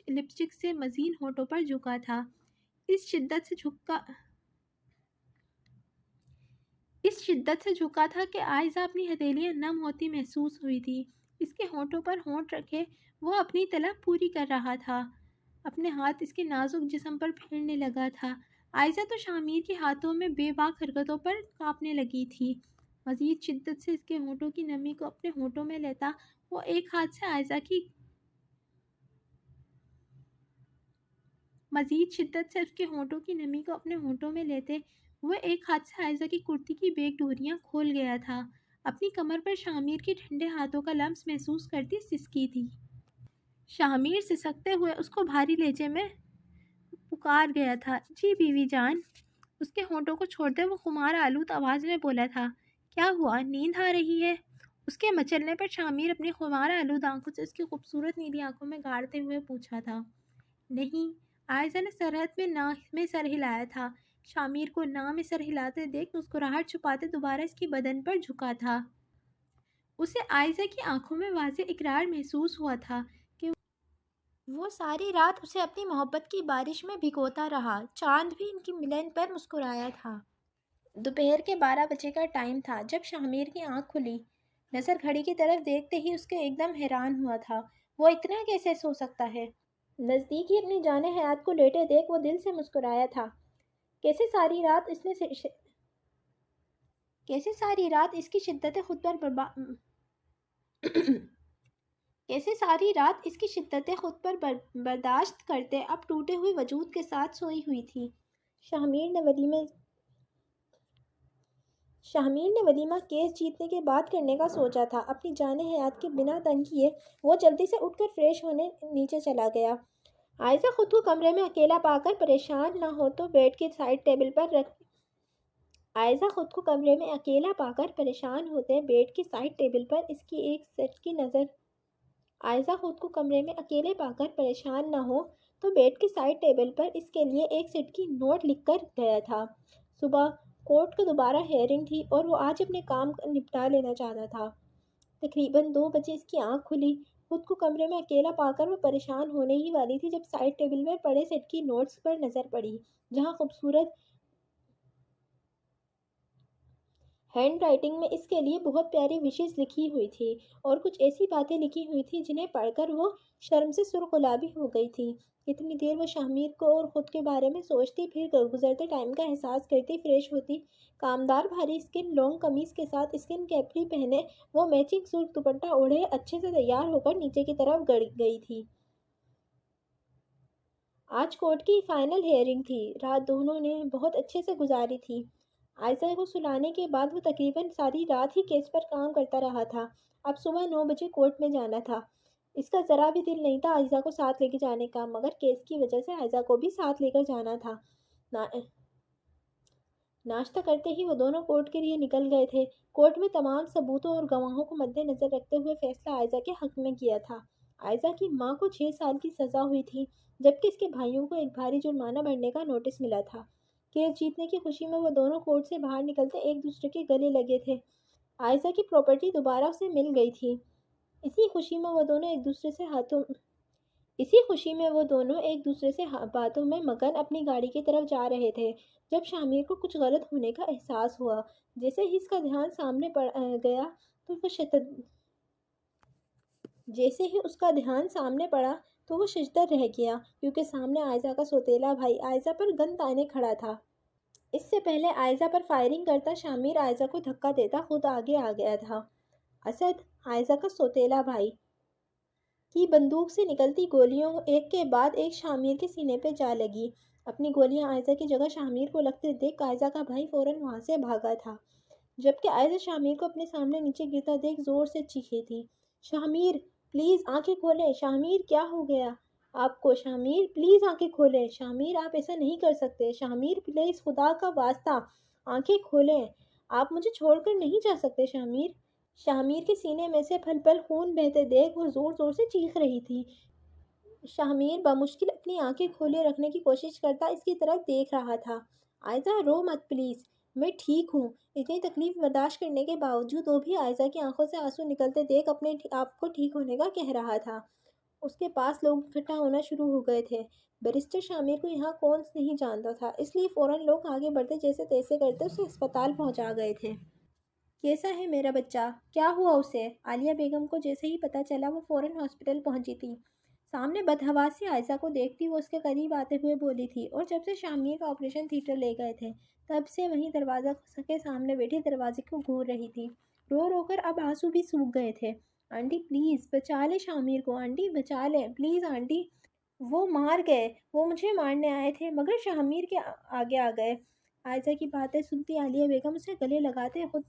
لپسٹک سے مزین ہونٹوں پر جھکا تھا۔ اس شدت سے جھکا تھا کہ عائزہ اپنی ہتھیلیاں نم ہوتی محسوس ہوئی تھی۔ اس کے ہونٹوں پر ہونٹ رکھے وہ اپنی طلب پوری کر رہا تھا، اپنے ہاتھ اس کے نازک جسم پر پھیرنے لگا تھا۔ عائزہ تو شامیر کے ہاتھوں میں بے باک حرکتوں پر کانپنے لگی تھی۔ مزید شدت سے اس کے ہونٹوں کی نمی کو اپنے ہونٹوں میں لیتا وہ ایک ہاتھ سے عائزہ کی کرتی کی بیک ڈوریاں کھول گیا تھا۔ اپنی کمر پر شامیر کے ٹھنڈے ہاتھوں کا لمس محسوس کرتی سسکی تھی۔ شامیر سسکتے ہوئے اس کو بھاری لہجے میں پکار گیا تھا، جی بیوی جان۔ اس کے ہونٹوں کو چھوڑتے وہ خمار آلود آواز میں بولا تھا، کیا ہوا، نیند آ رہی ہے؟ اس کے مچلنے پر شامیر اپنی خمار آلود آنکھوں سے اس کی خوبصورت نیلی آنکھوں میں گاڑتے ہوئے پوچھا تھا۔ نہیں، عائزہ نے سرعت میں نہ میں سر ہلایا تھا۔ شامیر کو نہ میں سر ہلاتے دیکھ مسکراہٹ چھپاتے دوبارہ اس کی بدن پر جھکا تھا۔ اسے عائزہ کی آنکھوں میں واضح اقرار محسوس ہوا تھا کہ وہ ساری رات اسے اپنی محبت کی بارش میں بھگوتا رہا۔ چاند بھی ان کی ملن پر مسکرایا تھا۔ دوپہر کے 12 بجے کا ٹائم تھا جب شامیر کی آنکھ کھلی۔ نظر گھڑی کی طرف دیکھتے ہی اس کے ایک دم حیران ہوا تھا۔ وہ اتنا کیسے سو سکتا ہے؟ نزدیک ہی اپنی جان حیات کو لیٹے دیکھ وہ دل سے مسکرایا تھا۔ کیسے ساری رات اس نے کیسے ساری رات اس کی شدت خود پر کیسے ساری رات اس کی شدت خود پر برداشت کرتے اب ٹوٹے ہوئے وجود کے ساتھ سوئی ہوئی تھی۔ شاہمیر نے ولیمہ کیس جیتنے کے بعد کرنے کا سوچا تھا۔ اپنی جان حیات کے بنا تنگ کیے وہ جلدی سے اٹھ کر فریش ہونے نیچے چلا گیا۔ عائزہ خود کو کمرے میں اکیلا پا کر پریشان نہ ہو تو بیڈ کی سائڈ ٹیبل پر رکھ عائزہ خود کو کمرے میں اکیلا پا کر پریشان ہوتے بیڈ کی سائڈ ٹیبل پر اس کی ایک سیٹ کی نظر عائزہ خود کو کمرے میں اکیلے پا کر پریشان نہ ہو تو بیڈ کی سائڈ ٹیبل پر اس کے لیے ایک سیٹ کی نوٹ لکھ کر گیا تھا۔ صبح کورٹ کو دوبارہ ہیئرنگ تھی اور وہ آج اپنے کام نپٹا لینا چاہتا تھا۔ تقریباً 2 بجے اس کی آنکھ کھلی۔ خود کو کمرے میں اکیلا پا کر وہ پریشان ہونے ہی والی تھی جب سائڈ ٹیبل میں پڑے سیٹ کی نوٹس پر نظر پڑی، جہاں خوبصورت ہینڈ رائٹنگ میں اس کے لیے بہت پیاری وشز لکھی ہوئی تھی اور کچھ ایسی باتیں لکھی ہوئی تھی جنہیں پڑھ کر وہ شرم سے سرخ گلابی ہو گئی تھی۔ کتنی دیر وہ شاہمیر کو اور خود کے بارے میں سوچتی، پھر گزرتے ٹائم کا احساس کرتی فریش ہوتی۔ کامدار بھاری اسکن لانگ قمیص کے ساتھ اسکن کیپری پہنے وہ میچنگ سوٹ دوپٹہ اوڑھے اچھے سے تیار ہو کر نیچے کی طرف گئی تھی۔ آج کورٹ کی فائنل ہیئرنگ تھی۔ رات دونوں نے بہت اچھے سے گزاری تھی۔ عائزہ کو سلانے کے بعد وہ تقریباً ساری رات ہی کیس پر کام کرتا رہا تھا۔ اب صبح 9 بجے کورٹ میں جانا تھا۔ اس کا ذرا بھی دل نہیں تھا عائزہ کو ساتھ لے کے جانے کا، مگر کیس کی وجہ سے عائزہ کو بھی ساتھ لے کر جانا تھا۔ ناشتہ کرتے ہی وہ دونوں کورٹ کے لیے نکل گئے تھے۔ کورٹ میں تمام ثبوتوں اور گواہوں کو مد نظر رکھتے ہوئے فیصلہ عائزہ کے حق میں کیا تھا۔ عائزہ کی ماں کو 6 سال کی سزا ہوئی تھی، جبکہ اس کے بھائیوں کو ایک بھاری جرمانہ بھرنے کا نوٹس ملا تھا۔ کیس جیتنے کی خوشی میں وہ دونوں کورٹ سے باہر نکلتے ایک دوسرے کے گلے لگے تھے۔ عائزہ کی پراپرٹی دوبارہ اسے مل گئی تھی۔ اسی خوشی میں وہ دونوں ایک دوسرے سے باتوں میں مگن اپنی گاڑی کی طرف جا رہے تھے جب شاہمیر کو کچھ غلط ہونے کا احساس ہوا۔ جیسے ہی اس کا دھیان سامنے پڑا تو وہ ششدر رہ گیا، کیونکہ سامنے عائزہ کا سوتیلا بھائی عائزہ پر گن تانے کھڑا تھا۔ اس سے پہلے عائزہ پر فائرنگ کرتا شاہمیر عائزہ کو دھکا دیتا خود آگے آ گیا تھا۔ اسد، عائزہ کا سوتیلا بھائی، کی بندوق سے نکلتی گولیوں ایک کے بعد ایک شاہمیر کے سینے پہ جا لگی۔ اپنی گولیاں عائزہ کی جگہ شاہمیر کو لگتے دیکھ عائزہ کا بھائی فوراً وہاں سے بھاگا تھا، جبکہ عائزہ شاہمیر کو اپنے سامنے نیچے گرتا دیکھ زور سے چیخی تھی، شاہمیر پلیز آنکھیں کھولیں، شاہمیر کیا ہو گیا آپ کو، شاہمیر پلیز آنکھیں کھولیں، شاہمیر آپ ایسا نہیں کر سکتے، شاہمیر پلیز خدا کا واسطہ آنکھیں کھولیں، آپ مجھے چھوڑ کر نہیں جا سکتے شاہمیر۔ شاہمیر کے سینے میں سے پھل پھل خون بہتے دیکھ وہ زور زور سے چیخ رہی تھی۔ شاہمیر بمشکل اپنی آنکھیں کھولے رکھنے کی کوشش کرتا اس کی طرف دیکھ رہا تھا۔ عائزہ رو مت پلیز، میں ٹھیک ہوں۔ اتنی تکلیف برداشت کرنے کے باوجود وہ بھی عائزہ کی آنکھوں سے آنسو نکلتے دیکھ اپنے آپ کو ٹھیک ہونے کا کہہ رہا تھا۔ اس کے پاس لوگ اکٹھا ہونا شروع ہو گئے تھے۔ بیرسٹر شاہمیر کو یہاں کون نہیں جانتا تھا، اس لیے فوراً لوگ آگے بڑھتے جیسے تیسے کرتے اسے اسپتال پہنچا گئے تھے۔ کیسا ہے میرا بچہ؟ کیا ہوا اسے؟ عالیہ بیگم کو جیسے ہی پتہ چلا وہ فوراً ہاسپٹل پہنچی تھی۔ سامنے بدحواسی عائزہ کو دیکھتی وہ اس کے قریب آتے ہوئے بولی تھی، اور جب سے شاہمیر کا آپریشن تھیٹر لے گئے تھے تب سے وہیں دروازہ کے سامنے بیٹھی دروازے کو گھور رہی تھی۔ رو رو کر اب آنسو بھی سوکھ گئے تھے۔ آنٹی پلیز بچا لے شاہمیر کو، آنٹی بچا لے پلیز آنٹی، وہ مار گئے، وہ مجھے مارنے آئے تھے مگر شاہمیر کے آگے آ گئے۔ عائزہ کی باتیں سنتی عالیہ بیگم اسے گلے لگاتے خود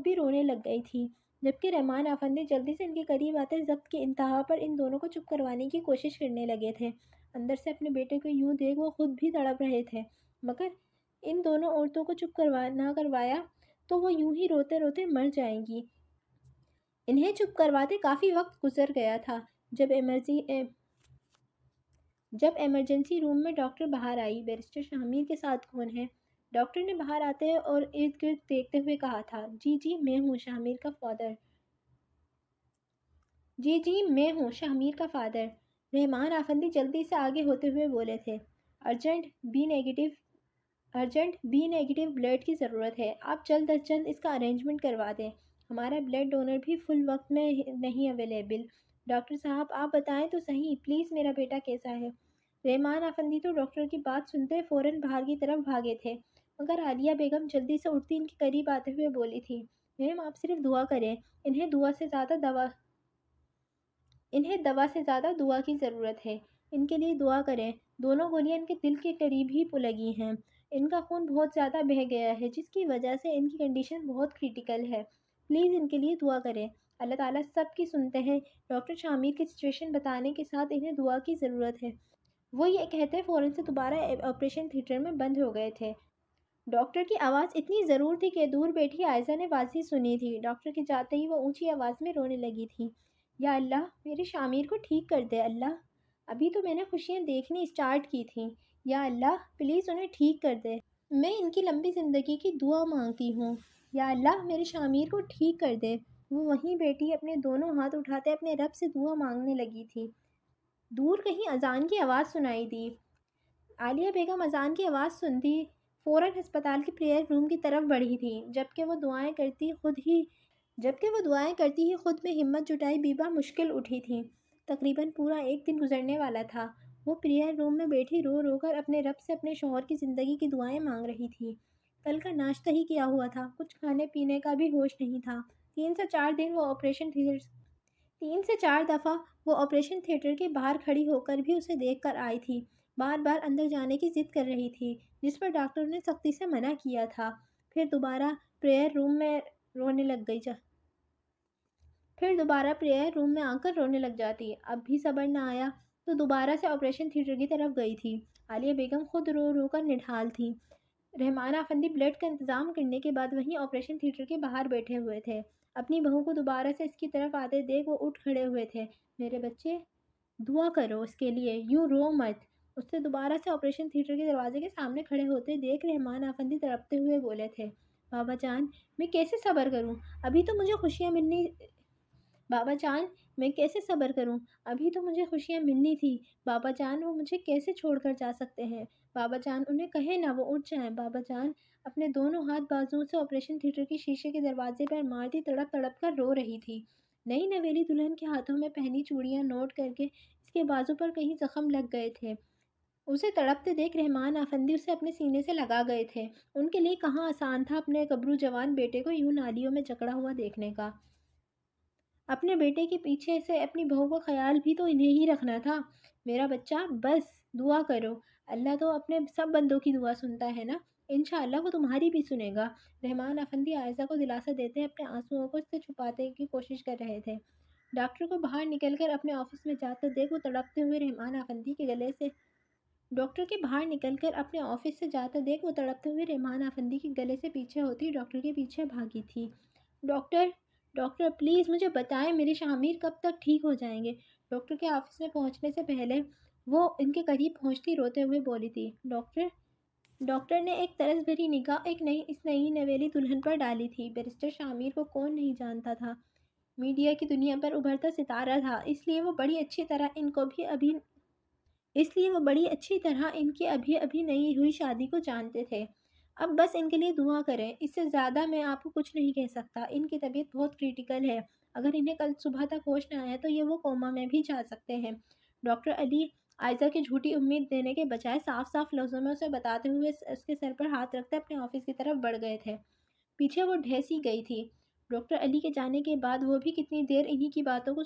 بھی رونے لگ گئی تھی، جبکہ رحمان افندی جلدی سے ان کے قریب آتے ضبط کی انتہا پر ان دونوں کو چپ کروانے کی کوشش کرنے لگے تھے۔ اندر سے اپنے بیٹے کو یوں دیکھ وہ خود بھی تڑپ رہے تھے، مگر ان دونوں عورتوں کو چپ نہ کروایا تو وہ یوں ہی روتے روتے مر جائیں گی۔ انہیں چپ کرواتے کافی وقت گزر گیا تھا جب ایمرجنسی روم میں ڈاکٹر باہر آئی۔ بیرسٹر شاہمیر کے ساتھ کون ہے؟ ڈاکٹر نے باہر آتے اور ارد گرد دیکھتے ہوئے کہا تھا۔ جی میں ہوں شاہمیر کا فادر۔ میں ہوں شاہمیر کا فادر۔ رحمان آفندی جلدی سے آگے ہوتے ہوئے بولے تھے۔ Urgent, B negative urgent B negative blood کی ضرورت ہے، آپ جلد از جلد اس کا ارینجمنٹ کروا دیں، ہمارا بلڈ ڈونر بھی فل وقت میں نہیں اویلیبل۔ ڈاکٹر صاحب آپ بتائیں تو صحیح، پلیز میرا بیٹا کیسا ہے؟ رحمان افندی تو ڈاکٹر کی بات سنتے فوراً باہر کی طرف بھاگے تھے، مگر عالیہ بیگم جلدی سے اٹھتی ان کے قریب آتے ہوئے بولی تھی، میم آپ صرف دعا کریں، انہیں دوا سے زیادہ دعا کی ضرورت ہے، ان کے لیے دعا کریں، دونوں گولیاں ان کے دل کے قریب ہی لگی ہیں، ان کا خون بہت زیادہ بہہ گیا ہے جس کی وجہ سے ان کی کنڈیشن بہت کریٹیکل ہے، پلیز ان کے لیے دعا کریں، اللہ تعالیٰ سب کی سنتے ہیں۔ ڈاکٹر شامیر کی سچویشن بتانے کے ساتھ انہیں دعا کی ضرورت ہے، وہ یہ کہتے فوراً سے دوبارہ آپریشن تھیٹر میں بند ہو گئے تھے۔ ڈاکٹر کی آواز اتنی ضرور تھی کہ دور بیٹھی عائزہ نے واضح سنی تھی، ڈاکٹر کے جاتے ہی وہ اونچی آواز میں رونے لگی تھی، یا اللہ میرے شامیر کو ٹھیک کر دے اللہ، ابھی تو میں نے خوشیاں دیکھنی اسٹارٹ کی تھیں، یا اللہ پلیز انہیں ٹھیک کر دے، میں ان کی لمبی زندگی کی دعا مانگتی ہوں، یا اللہ میرے شامیر کو ٹھیک کر دے۔ وہ وہیں بیٹھی اپنے دونوں ہاتھ اٹھاتے اپنے رب سے دعا مانگنے لگی تھی۔ دور کہیں اذان کی آواز سنائی دی، عالیہ بیگم اذان کی آواز سنتی فوراً ہسپتال کے پریئر روم کی طرف بڑھی تھی، جبکہ وہ دعائیں کرتی ہی خود میں ہمت جٹائی بیبا مشکل اٹھی تھی۔ تقریباً پورا ایک دن گزرنے والا تھا، وہ پریئر روم میں بیٹھی رو رو کر اپنے رب سے اپنے شوہر کی زندگی کی دعائیں مانگ رہی تھی۔ کل کا ناشتہ ہی کیا ہوا تھا، کچھ کھانے پینے کا بھی ہوش نہیں تھا۔ 3 سے 4 دفعہ وہ آپریشن تھیٹر کے باہر کھڑی ہو کر بھی اسے دیکھ کر آئی تھی، بار بار اندر جانے کی ضد کر رہی تھی، جس پر ڈاکٹر نے سختی سے منع کیا تھا، پھر دوبارہ پریئر روم میں آ کر رونے لگ جاتی، اب بھی صبر نہ آیا تو دوبارہ سے آپریشن تھیٹر کی طرف گئی تھی۔ عالیہ بیگم خود رو رو کر نڈھال تھی، رحمان افندی بلڈ کا انتظام کرنے کے بعد وہیں آپریشن تھیٹر کے باہر بیٹھے ہوئے تھے، اپنی بہو کو دوبارہ سے اس کی طرف آتے دیکھ وہ اٹھ کھڑے ہوئے تھے، میرے بچے دعا کرو اس کے لیے، یوں رو مت۔ اس سے دوبارہ سے آپریشن تھیٹر کے دروازے کے سامنے کھڑے ہوتے دیکھ رحمان افندی تڑپتے ہوئے بولے تھے، بابا جان میں کیسے صبر کروں، ابھی تو مجھے خوشیاں ملنی بابا جان میں کیسے صبر کروں، ابھی تو مجھے خوشیاں ملنی تھی، بابا جان وہ مجھے کیسے چھوڑ کر جا سکتے ہیں، بابا جان انہیں کہیں نہ وہ اٹھ جائیں، بابا جان اپنے دونوں ہاتھ بازوؤں سے آپریشن تھیٹر کی شیشے کے دروازے پر مارتی تڑپ تڑپ کر رو رہی تھی، نئی نویلی دلہن کے ہاتھوں میں پہنی چوڑیاں نوٹ کر کے اس کے بازو پر کہیں زخم لگ گئے تھے، اسے تڑپتے دیکھ رحمان افندی اسے اپنے سینے سے لگا گئے تھے، ان کے لیے کہاں آسان تھا اپنے گبرو جوان بیٹے کو یوں نالیوں میں جکڑا ہوا دیکھنے کا، اپنے بیٹے کے پیچھے سے اپنی بہو کا خیال بھی تو انہیں ہی رکھنا تھا، میرا بچہ بس دعا کرو، اللہ تو اپنے سب بندوں کی دعا سنتا ہے نا، انشاءاللہ وہ تمہاری بھی سنے گا۔ رحمان افندی عائزہ کو دلاسا دیتے اپنے آنسوؤں کو اس سے چھپانے کی کوشش کر رہے تھے۔ ڈاکٹر کو باہر نکل کر اپنے آفس میں جاتے دیکھ وہ تڑپتے ہوئے رحمان افندی کے گلے سے پیچھے ہوتی ڈاکٹر کے پیچھے بھاگی تھی۔ ڈاکٹر پلیز مجھے بتائیں میرے شامیر کب تک ٹھیک ہو جائیں گے؟ ڈاکٹر کے آفس میں پہنچنے سے پہلے وہ ان کے قریب پہنچتی روتے ہوئے بولی تھی، ڈاکٹر نے ایک طرز بھری نگاہ اس نئی نویلی دلہن پر ڈالی تھی، بیرسٹر شامیر کو کون نہیں جانتا تھا، میڈیا کی دنیا پر ابھرتا ستارہ تھا، اس لیے وہ بڑی اچھی طرح ان کی ابھی نئی ہوئی شادی کو جانتے تھے، اب بس ان کے لیے دعا کریں، اس سے زیادہ میں آپ کو کچھ نہیں کہہ سکتا، ان کی طبیعت بہت کریٹیکل ہے، اگر انہیں کل صبح تک ہوش نہ آیا تو یہ وہ کوما میں بھی جا سکتے ہیں۔ ڈاکٹر علی عائزہ کی جھوٹی امید دینے کے بجائے صاف صاف لفظوں میں اسے بتاتے ہوئے اس کے سر پر ہاتھ رکھتے اپنے آفس کی طرف بڑھ گئے تھے، پیچھے وہ ڈھیسی گئی تھی، ڈاکٹر علی کے جانے کے بعد وہ بھی کتنی دیر انہی کی باتوں کو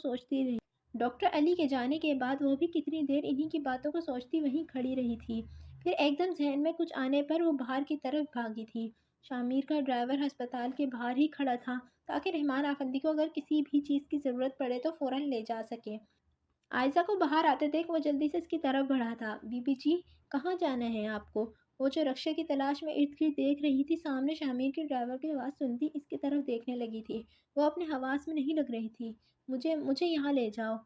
سوچتی وہیں کھڑی رہی تھی، پھر ایک دم ذہن میں کچھ آنے پر وہ باہر کی طرف بھاگی تھی، شامیر کا ڈرائیور ہسپتال کے باہر ہی کھڑا تھا تاکہ رحمان افندی کو اگر کسی بھی چیز کی ضرورت پڑے تو فوراً لے جا سکے۔ عائزہ کو باہر آتے دیکھ وہ جلدی سے اس کی طرف بڑھا تھا، بی بی جی کہاں جانا ہے آپ کو؟ وہ جو رکشے کی تلاش میں ارد گرد دیکھ رہی تھی، سامنے شامیر کے ڈرائیور کی آواز سنتی اس کی طرف دیکھنے لگی تھی، وہ اپنے حواس میں نہیں لگ رہی تھی، مجھے یہاں لے جاؤ،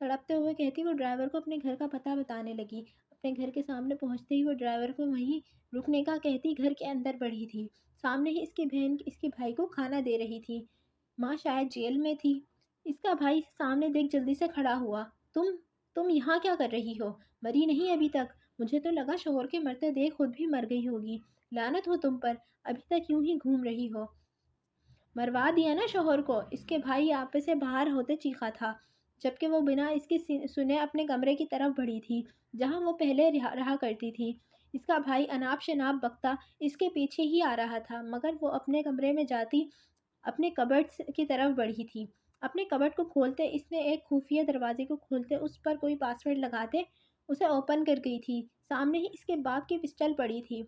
تڑپتے ہوئے کہتی وہ ڈرائیور کو اپنے گھر کا پتہ بتانے لگی، اپنے گھر کے سامنے پہنچتے ہی وہ ڈرائیور کو وہیں رکنے کا کہتی گھر کے اندر بڑھی تھی، سامنے ہی اس کی بہن اس کے بھائی کو کھانا دے رہی تھی، ماں شاید جیل میں تھی، اس کا بھائی سامنے دیکھ جلدی سے کھڑا ہوا، تم یہاں کیا کر رہی ہو؟ مری نہیں ابھی تک؟ مجھے تو لگا شوہر کے مرتے دیکھ خود بھی مر گئی ہوگی، لعنت ہو تم پر، ابھی تک یوں ہی گھوم رہی ہو۔ مروا دیا نا شوہر کو، اس کے بھائی آپے سے باہر ہوتے چیخا تھا، جبکہ وہ بنا اس کے سنے اپنے کمرے کی طرف بڑھی تھی جہاں وہ پہلے رہا کرتی تھی۔ اس کا بھائی اناب شناب بکتا اس کے پیچھے ہی آ رہا تھا، مگر وہ اپنے کمرے میں جاتی اپنے کبرڈ کی طرف بڑھی تھی۔ اپنے کبرڈ کو کھولتے اس نے ایک خفیہ دروازے کو کھولتے اس پر کوئی پاسورڈ لگاتے اسے اوپن کر گئی تھی۔ سامنے ہی اس کے باپ کی پسٹل پڑی تھی،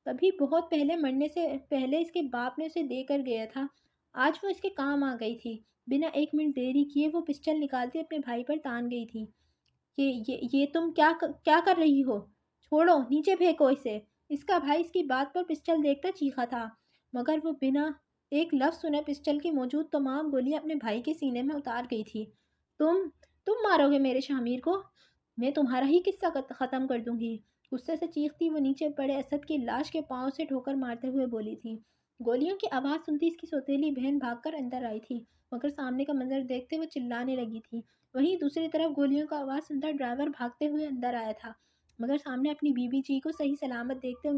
کبھی بہت پہلے مرنے سے پہلے اس کے باپ نے اسے دے کر گیا تھا، آج وہ اس کے کام آ گئی تھی۔ بنا ایک منٹ دیری کیے وہ پسٹل نکالتی اپنے بھائی پر تان گئی تھی۔ یہ تم کیا کر رہی ہو؟ چھوڑو، نیچے پھینکو اسے۔ اس کا بھائی اس کی بات پر پسٹل دیکھتا چیخا تھا، مگر وہ بنا ایک لفظ سنے پسٹل کی موجود تمام گولیاں اپنے بھائی کے سینے میں اتار گئی تھی۔ تم مارو گے میرے شامیر کو؟ میں تمہارا ہی قصہ ختم کر دوں گی۔ غصے سے چیختی وہ نیچے پڑے اسد کی لاش کے پاؤں سے ٹھوکر مارتے ہوئے بولی تھی۔ گولیوں کی آواز سنتی اس کی سوتیلی بہن بھاگ کر اندر آئی تھی، مگر سامنے کا منظر دیکھتے وہ چلانے لگی تھی۔ وہیں دوسری طرف گولیوں کا آواز سنتا ڈرائیور بھاگتے ہوئے اندر آیا تھا، مگر سامنے اپنی بیوی جی کو صحیح سلامت دیکھتے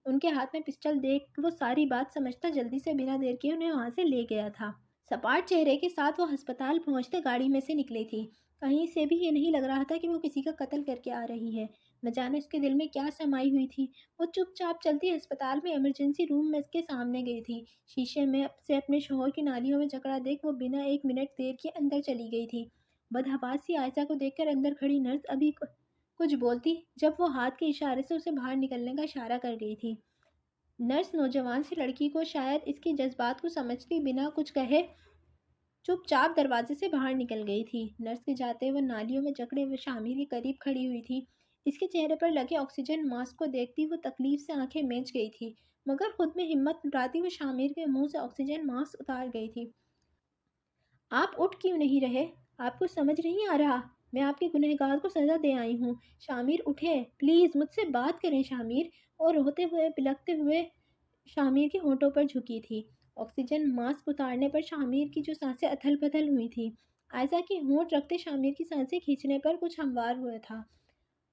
ان کے ہاتھ میں پسٹل دیکھ وہ ساری بات سمجھتا جلدی سے بنا دیر کیے انہیں وہاں سے لے گیا تھا۔ سپاٹ چہرے کے ساتھ وہ ہسپتال پہنچتے گاڑی میں سے نکلی تھی۔ کہیں سے بھی یہ نہیں لگ رہا تھا کہ وہ کسی کا قتل کر کے آ رہی ہے۔ نہ جانے اس کے دل میں کیا سمائی ہوئی تھی۔ وہ چپ چاپ چلتی ہسپتال میں ایمرجنسی روم میں اس کے سامنے گئی تھی۔ شیشے میں سے اپنے شوہر کی نالیوں میں جکڑا دیکھ وہ بنا ایک منٹ دیر کے اندر چلی گئی تھی۔ بدحواس سی عائشہ کو دیکھ کر اندر کھڑی نرس ابھی کچھ بولتی جب وہ ہاتھ کے اشارے سے اسے باہر نکلنے کا اشارہ کر گئی تھی۔ نرس نوجوان سی لڑکی کو شاید اس کے جذبات کو سمجھتی بنا کچھ کہے چپ چاپ دروازے سے باہر نکل گئی تھی۔ نرس کے جاتے وہ نالیوں میں جکڑے ہوئے شامیر کے قریب کھڑی ہوئی تھی۔ اس کے چہرے پر لگے آکسیجن ماسک کو دیکھتی وہ تکلیف سے آنکھیں میچ گئی تھی، مگر خود میں ہمت لٹاتی وہ شامیر کے منہ سے آکسیجن ماسک اتار گئی تھی۔ آپ اٹھ کیوں نہیں رہے؟ آپ کو سمجھ نہیں آ رہا؟ میں آپ کے گنہگار کو سزا دے آئی ہوں۔ شامیر اٹھے، پلیز مجھ سے بات کریں شامیر، اور روتے ہوئے بلکتے ہوئے شامیر کے ہونٹوں پر جھکی تھی۔ آکسیجن ماسک اتارنے پر شامیر کی جو سانسیں اتھل پتھل ہوئی تھی، عائزہ کی ہونٹ رکھتے شامیر کی سانسیں کھینچنے پر کچھ ہموار ہوا تھا۔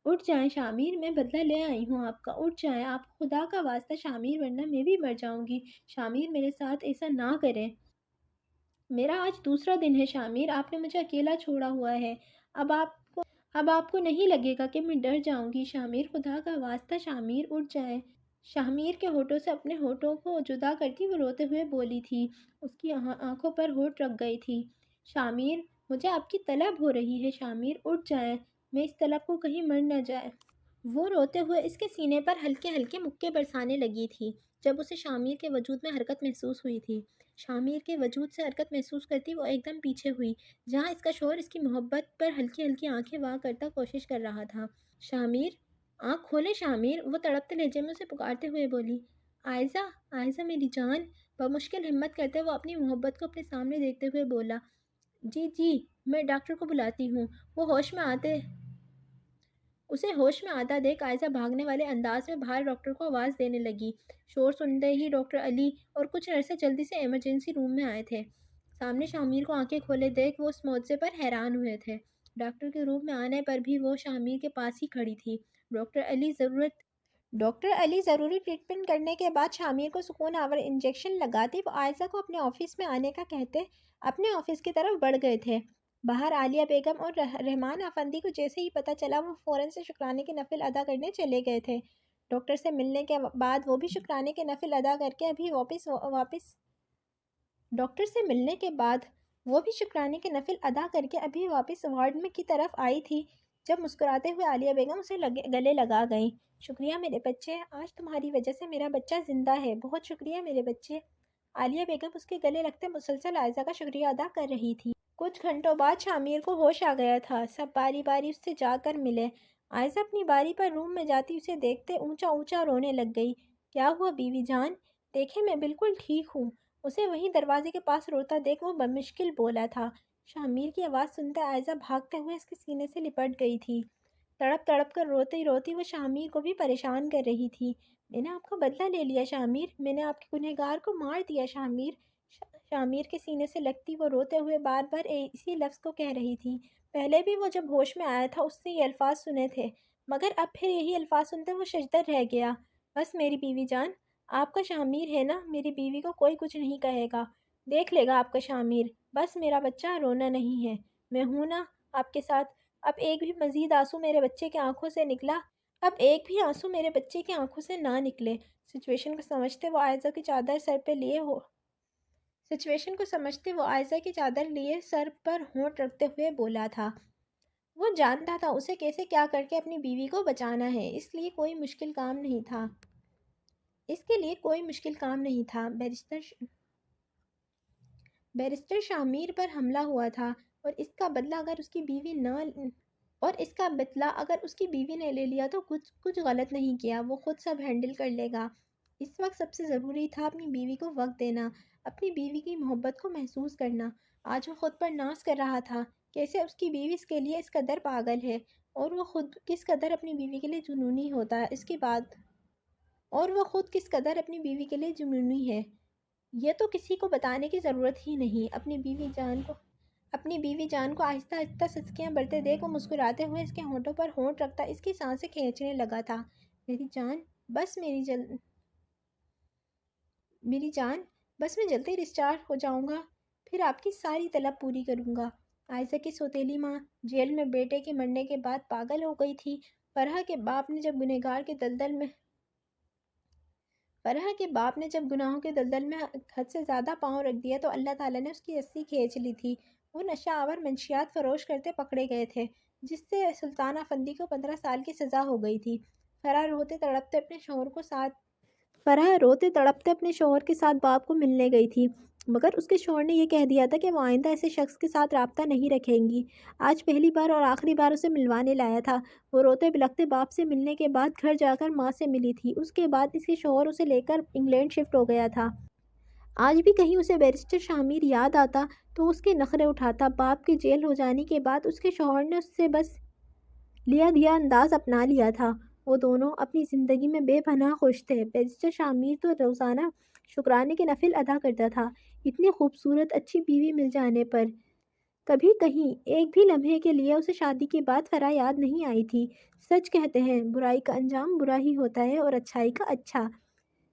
اٹھ جائیں شامیر، میں بدلہ لے آئی ہوں آپ کا، اٹھ جائیں آپ، خدا کا واسطہ شامیر، ورنہ میں بھی مر جاؤں گی۔ شامیر میرے ساتھ ایسا نہ کریں، میرا آج دوسرا دن ہے شامیر، آپ نے مجھے اکیلا چھوڑا ہوا ہے، اب آپ کو نہیں لگے گا کہ میں ڈر جاؤں گی؟ شامیر خدا کا واسطہ شامیر اٹھ جائیں۔ شامیر کے ہونٹوں سے اپنے ہونٹوں کو جدا کرتی وہ روتے ہوئے بولی تھی، اس کی آنکھوں پر ہونٹ رک گئی تھی۔ شامیر مجھے آپ کی طلب ہو رہی ہے شامیر، اٹھ جائیں، میں اس طلب کو کہیں مر نہ جائے۔ وہ روتے ہوئے اس کے سینے پر ہلکے ہلکے مکے برسانے لگی تھی۔ جب اسے شامیر کے وجود میں حرکت محسوس ہوئی تھی، شامیر کے وجود سے حرکت محسوس کرتی وہ ایک دم پیچھے ہوئی، جہاں اس کا شوہر اس کی محبت پر ہلکی ہلکی آنکھیں وا کرتا کوشش کر رہا تھا۔ شامیر آنکھ کھولے شامیر، وہ تڑپتے لہجے میں اسے پکارتے ہوئے بولی۔ عائزہ، عائزہ میری جان، بمشکل ہمت کرتے وہ اپنی محبت کو اپنے سامنے دیکھتے ہوئے بولا، جی میں ڈاکٹر کو بلاتی ہوں۔ اسے ہوش میں آتا دیکھ عائزہ بھاگنے والے انداز میں باہر ڈاکٹر کو آواز دینے لگی۔ شور سنتے ہی ڈاکٹر علی اور کچھ نرسیں جلدی سے ایمرجنسی روم میں آئے تھے۔ سامنے شامیر کو آنکھیں کھولے دیکھ وہ اس معجزے پر حیران ہوئے تھے۔ ڈاکٹر کے روم میں آنے پر بھی وہ شامیر کے پاس ہی کھڑی تھی۔ ڈاکٹر علی ضروری ٹریٹمنٹ کرنے کے بعد شامیر کو سکون آور انجیکشن لگاتے وہ عائزہ کو اپنے آفس میں آنے کا کہتے اپنے آفس کی طرف بڑھ گئے تھے۔ باہر عالیہ بیگم اور رحمان افندی کو جیسے ہی پتہ چلا وہ فوراً سے شکرانے کے نفل ادا کرنے چلے گئے تھے۔ ڈاکٹر سے ملنے کے بعد وہ بھی شکرانے کے نفل ادا کر کے ابھی واپس وارڈ میں کی طرف آئی تھی جب مسکراتے ہوئے عالیہ بیگم اسے گلے لگا گئیں۔ شکریہ میرے بچے، آج تمہاری وجہ سے میرا بچہ زندہ ہے، بہت شکریہ میرے بچے۔ عالیہ بیگم اس کے گلے لگتے مسلسل عائزہ کا شکریہ ادا کر رہی تھی۔ کچھ گھنٹوں بعد شامیر کو ہوش آ گیا تھا۔ سب باری باری اس سے جا کر ملے۔ عائزہ اپنی باری پر روم میں جاتی اسے دیکھتے اونچا اونچا رونے لگ گئی۔ کیا ہوا بیوی جان؟ دیکھیں میں بالکل ٹھیک ہوں۔ اسے وہیں دروازے کے پاس روتا دیکھ وہ بمشکل بولا تھا۔ شامیر کی آواز سنتے عائزہ بھاگتے ہوئے اس کے سینے سے لپٹ گئی تھی۔ تڑپ تڑپ کر روتی روتی وہ شامیر کو بھی پریشان کر رہی تھی۔ میں نے آپ کا بدلہ لے لیا شامیر، میں نے آپ کے گنہگار کو مار دیا شامیر۔ شامیر کے سینے سے لگتی وہ روتے ہوئے بار بار اسی لفظ کو کہہ رہی تھی۔ پہلے بھی وہ جب ہوش میں آیا تھا اس نے یہ الفاظ سنے تھے، مگر اب پھر یہی الفاظ سنتے وہ ششدر رہ گیا۔ بس میری بیوی جان، آپ کا شامیر ہے نا، میری بیوی کو کوئی کچھ نہیں کہے گا، دیکھ لے گا آپ کا شامیر، بس میرا بچہ رونا نہیں ہے، میں ہوں نا آپ کے ساتھ۔ اب ایک بھی مزید آنسو میرے بچے کی آنکھوں سے نکلا، اب ایک بھی آنسو میرے بچے کی آنکھوں سے نہ نکلے۔ سچویشن کو سمجھتے وہ عائزہ کی چادر سر پہ لیے ہو سچویشن کو سمجھتے وہ عائزہ کی چادر لیے سر پر ہونٹ رکھتے ہوئے بولا تھا۔ وہ جانتا تھا اسے کیسے کیا کر کے اپنی بیوی کو بچانا ہے، اس لیے کوئی مشکل کام نہیں تھا۔ اس کے لیے کوئی مشکل کام نہیں تھا۔ بیرسٹر شامیر پر حملہ ہوا تھا، اور اس کا بدلہ اگر اس کی بیوی نہ لے لیا تو کچھ غلط نہیں کیا، وہ خود سب ہینڈل کر لے گا۔ اس وقت سب سے ضروری تھا اپنی بیوی کو وقت دینا، اپنی بیوی کی محبت کو محسوس کرنا۔ آج وہ خود پر ناز کر رہا تھا، کیسے اس کی بیوی اس کے لیے اس قدر پاگل ہے، اور وہ خود کس قدر اپنی بیوی کے لیے جنونی ہوتا ہے اس کے بعد اور وہ خود کس قدر اپنی بیوی کے لیے جنونی ہے، یہ تو کسی کو بتانے کی ضرورت ہی نہیں۔ اپنی بیوی جان کو آہستہ آہستہ سسکیاں بڑھتے دیکھ وہ مسکراتے ہوئے اس کے ہونٹوں پر ہونٹ رکھتا اس کی سانسیں کھینچنے لگا تھا۔ بس میری جان، بس میں جلدی ڈسچارج ہو جاؤں گا، پھر آپ کی ساری طلب پوری کروں گا۔ عائزہ کی سوتیلی ماں جیل میں بیٹے کے مرنے کے بعد پاگل ہو گئی تھی۔ فرحہ کے باپ نے جب گناہوں کے دلدل میں حد سے زیادہ پاؤں رکھ دیا تو اللہ تعالیٰ نے اس کی رسی کھینچ لی تھی۔ وہ نشہ آور منشیات فروش کرتے پکڑے گئے تھے، جس سے سلطان افندی کو 15 سال کی سزا ہو گئی تھی۔ فرح روتے تڑپتے اپنے شوہر کے ساتھ باپ کو ملنے گئی تھی، مگر اس کے شوہر نے یہ کہہ دیا تھا کہ وہ آئندہ ایسے شخص کے ساتھ رابطہ نہیں رکھیں گی۔ آج پہلی بار اور آخری بار اسے ملوانے لایا تھا۔ وہ روتے بلکتے باپ سے ملنے کے بعد گھر جا کر ماں سے ملی تھی۔ اس کے بعد اس کے شوہر اسے لے کر انگلینڈ شفٹ ہو گیا تھا۔ آج بھی کہیں اسے بیرسٹر شامیر یاد آتا تو اس کے نخرے اٹھاتا۔ باپ کے جیل ہو جانے کے بعد اس کے شوہر نے اس سے بس لیا دیا انداز اپنا لیا تھا۔ وہ دونوں اپنی زندگی میں بے پناہ خوش تھے۔ بیرسٹر شامیر تو روزانہ شکرانے کے نفل ادا کرتا تھا، اتنی خوبصورت اچھی بیوی مل جانے پر۔ کبھی کہیں ایک بھی لمحے کے لیے اسے شادی کے بعد فرح یاد نہیں آئی تھی۔ سچ کہتے ہیں برائی کا انجام برا ہی ہوتا ہے اور اچھائی کا اچھا۔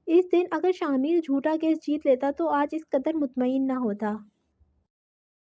اس دن اگر شامیر جھوٹا کیس جیت لیتا تو آج اس قدر مطمئن نہ ہوتا۔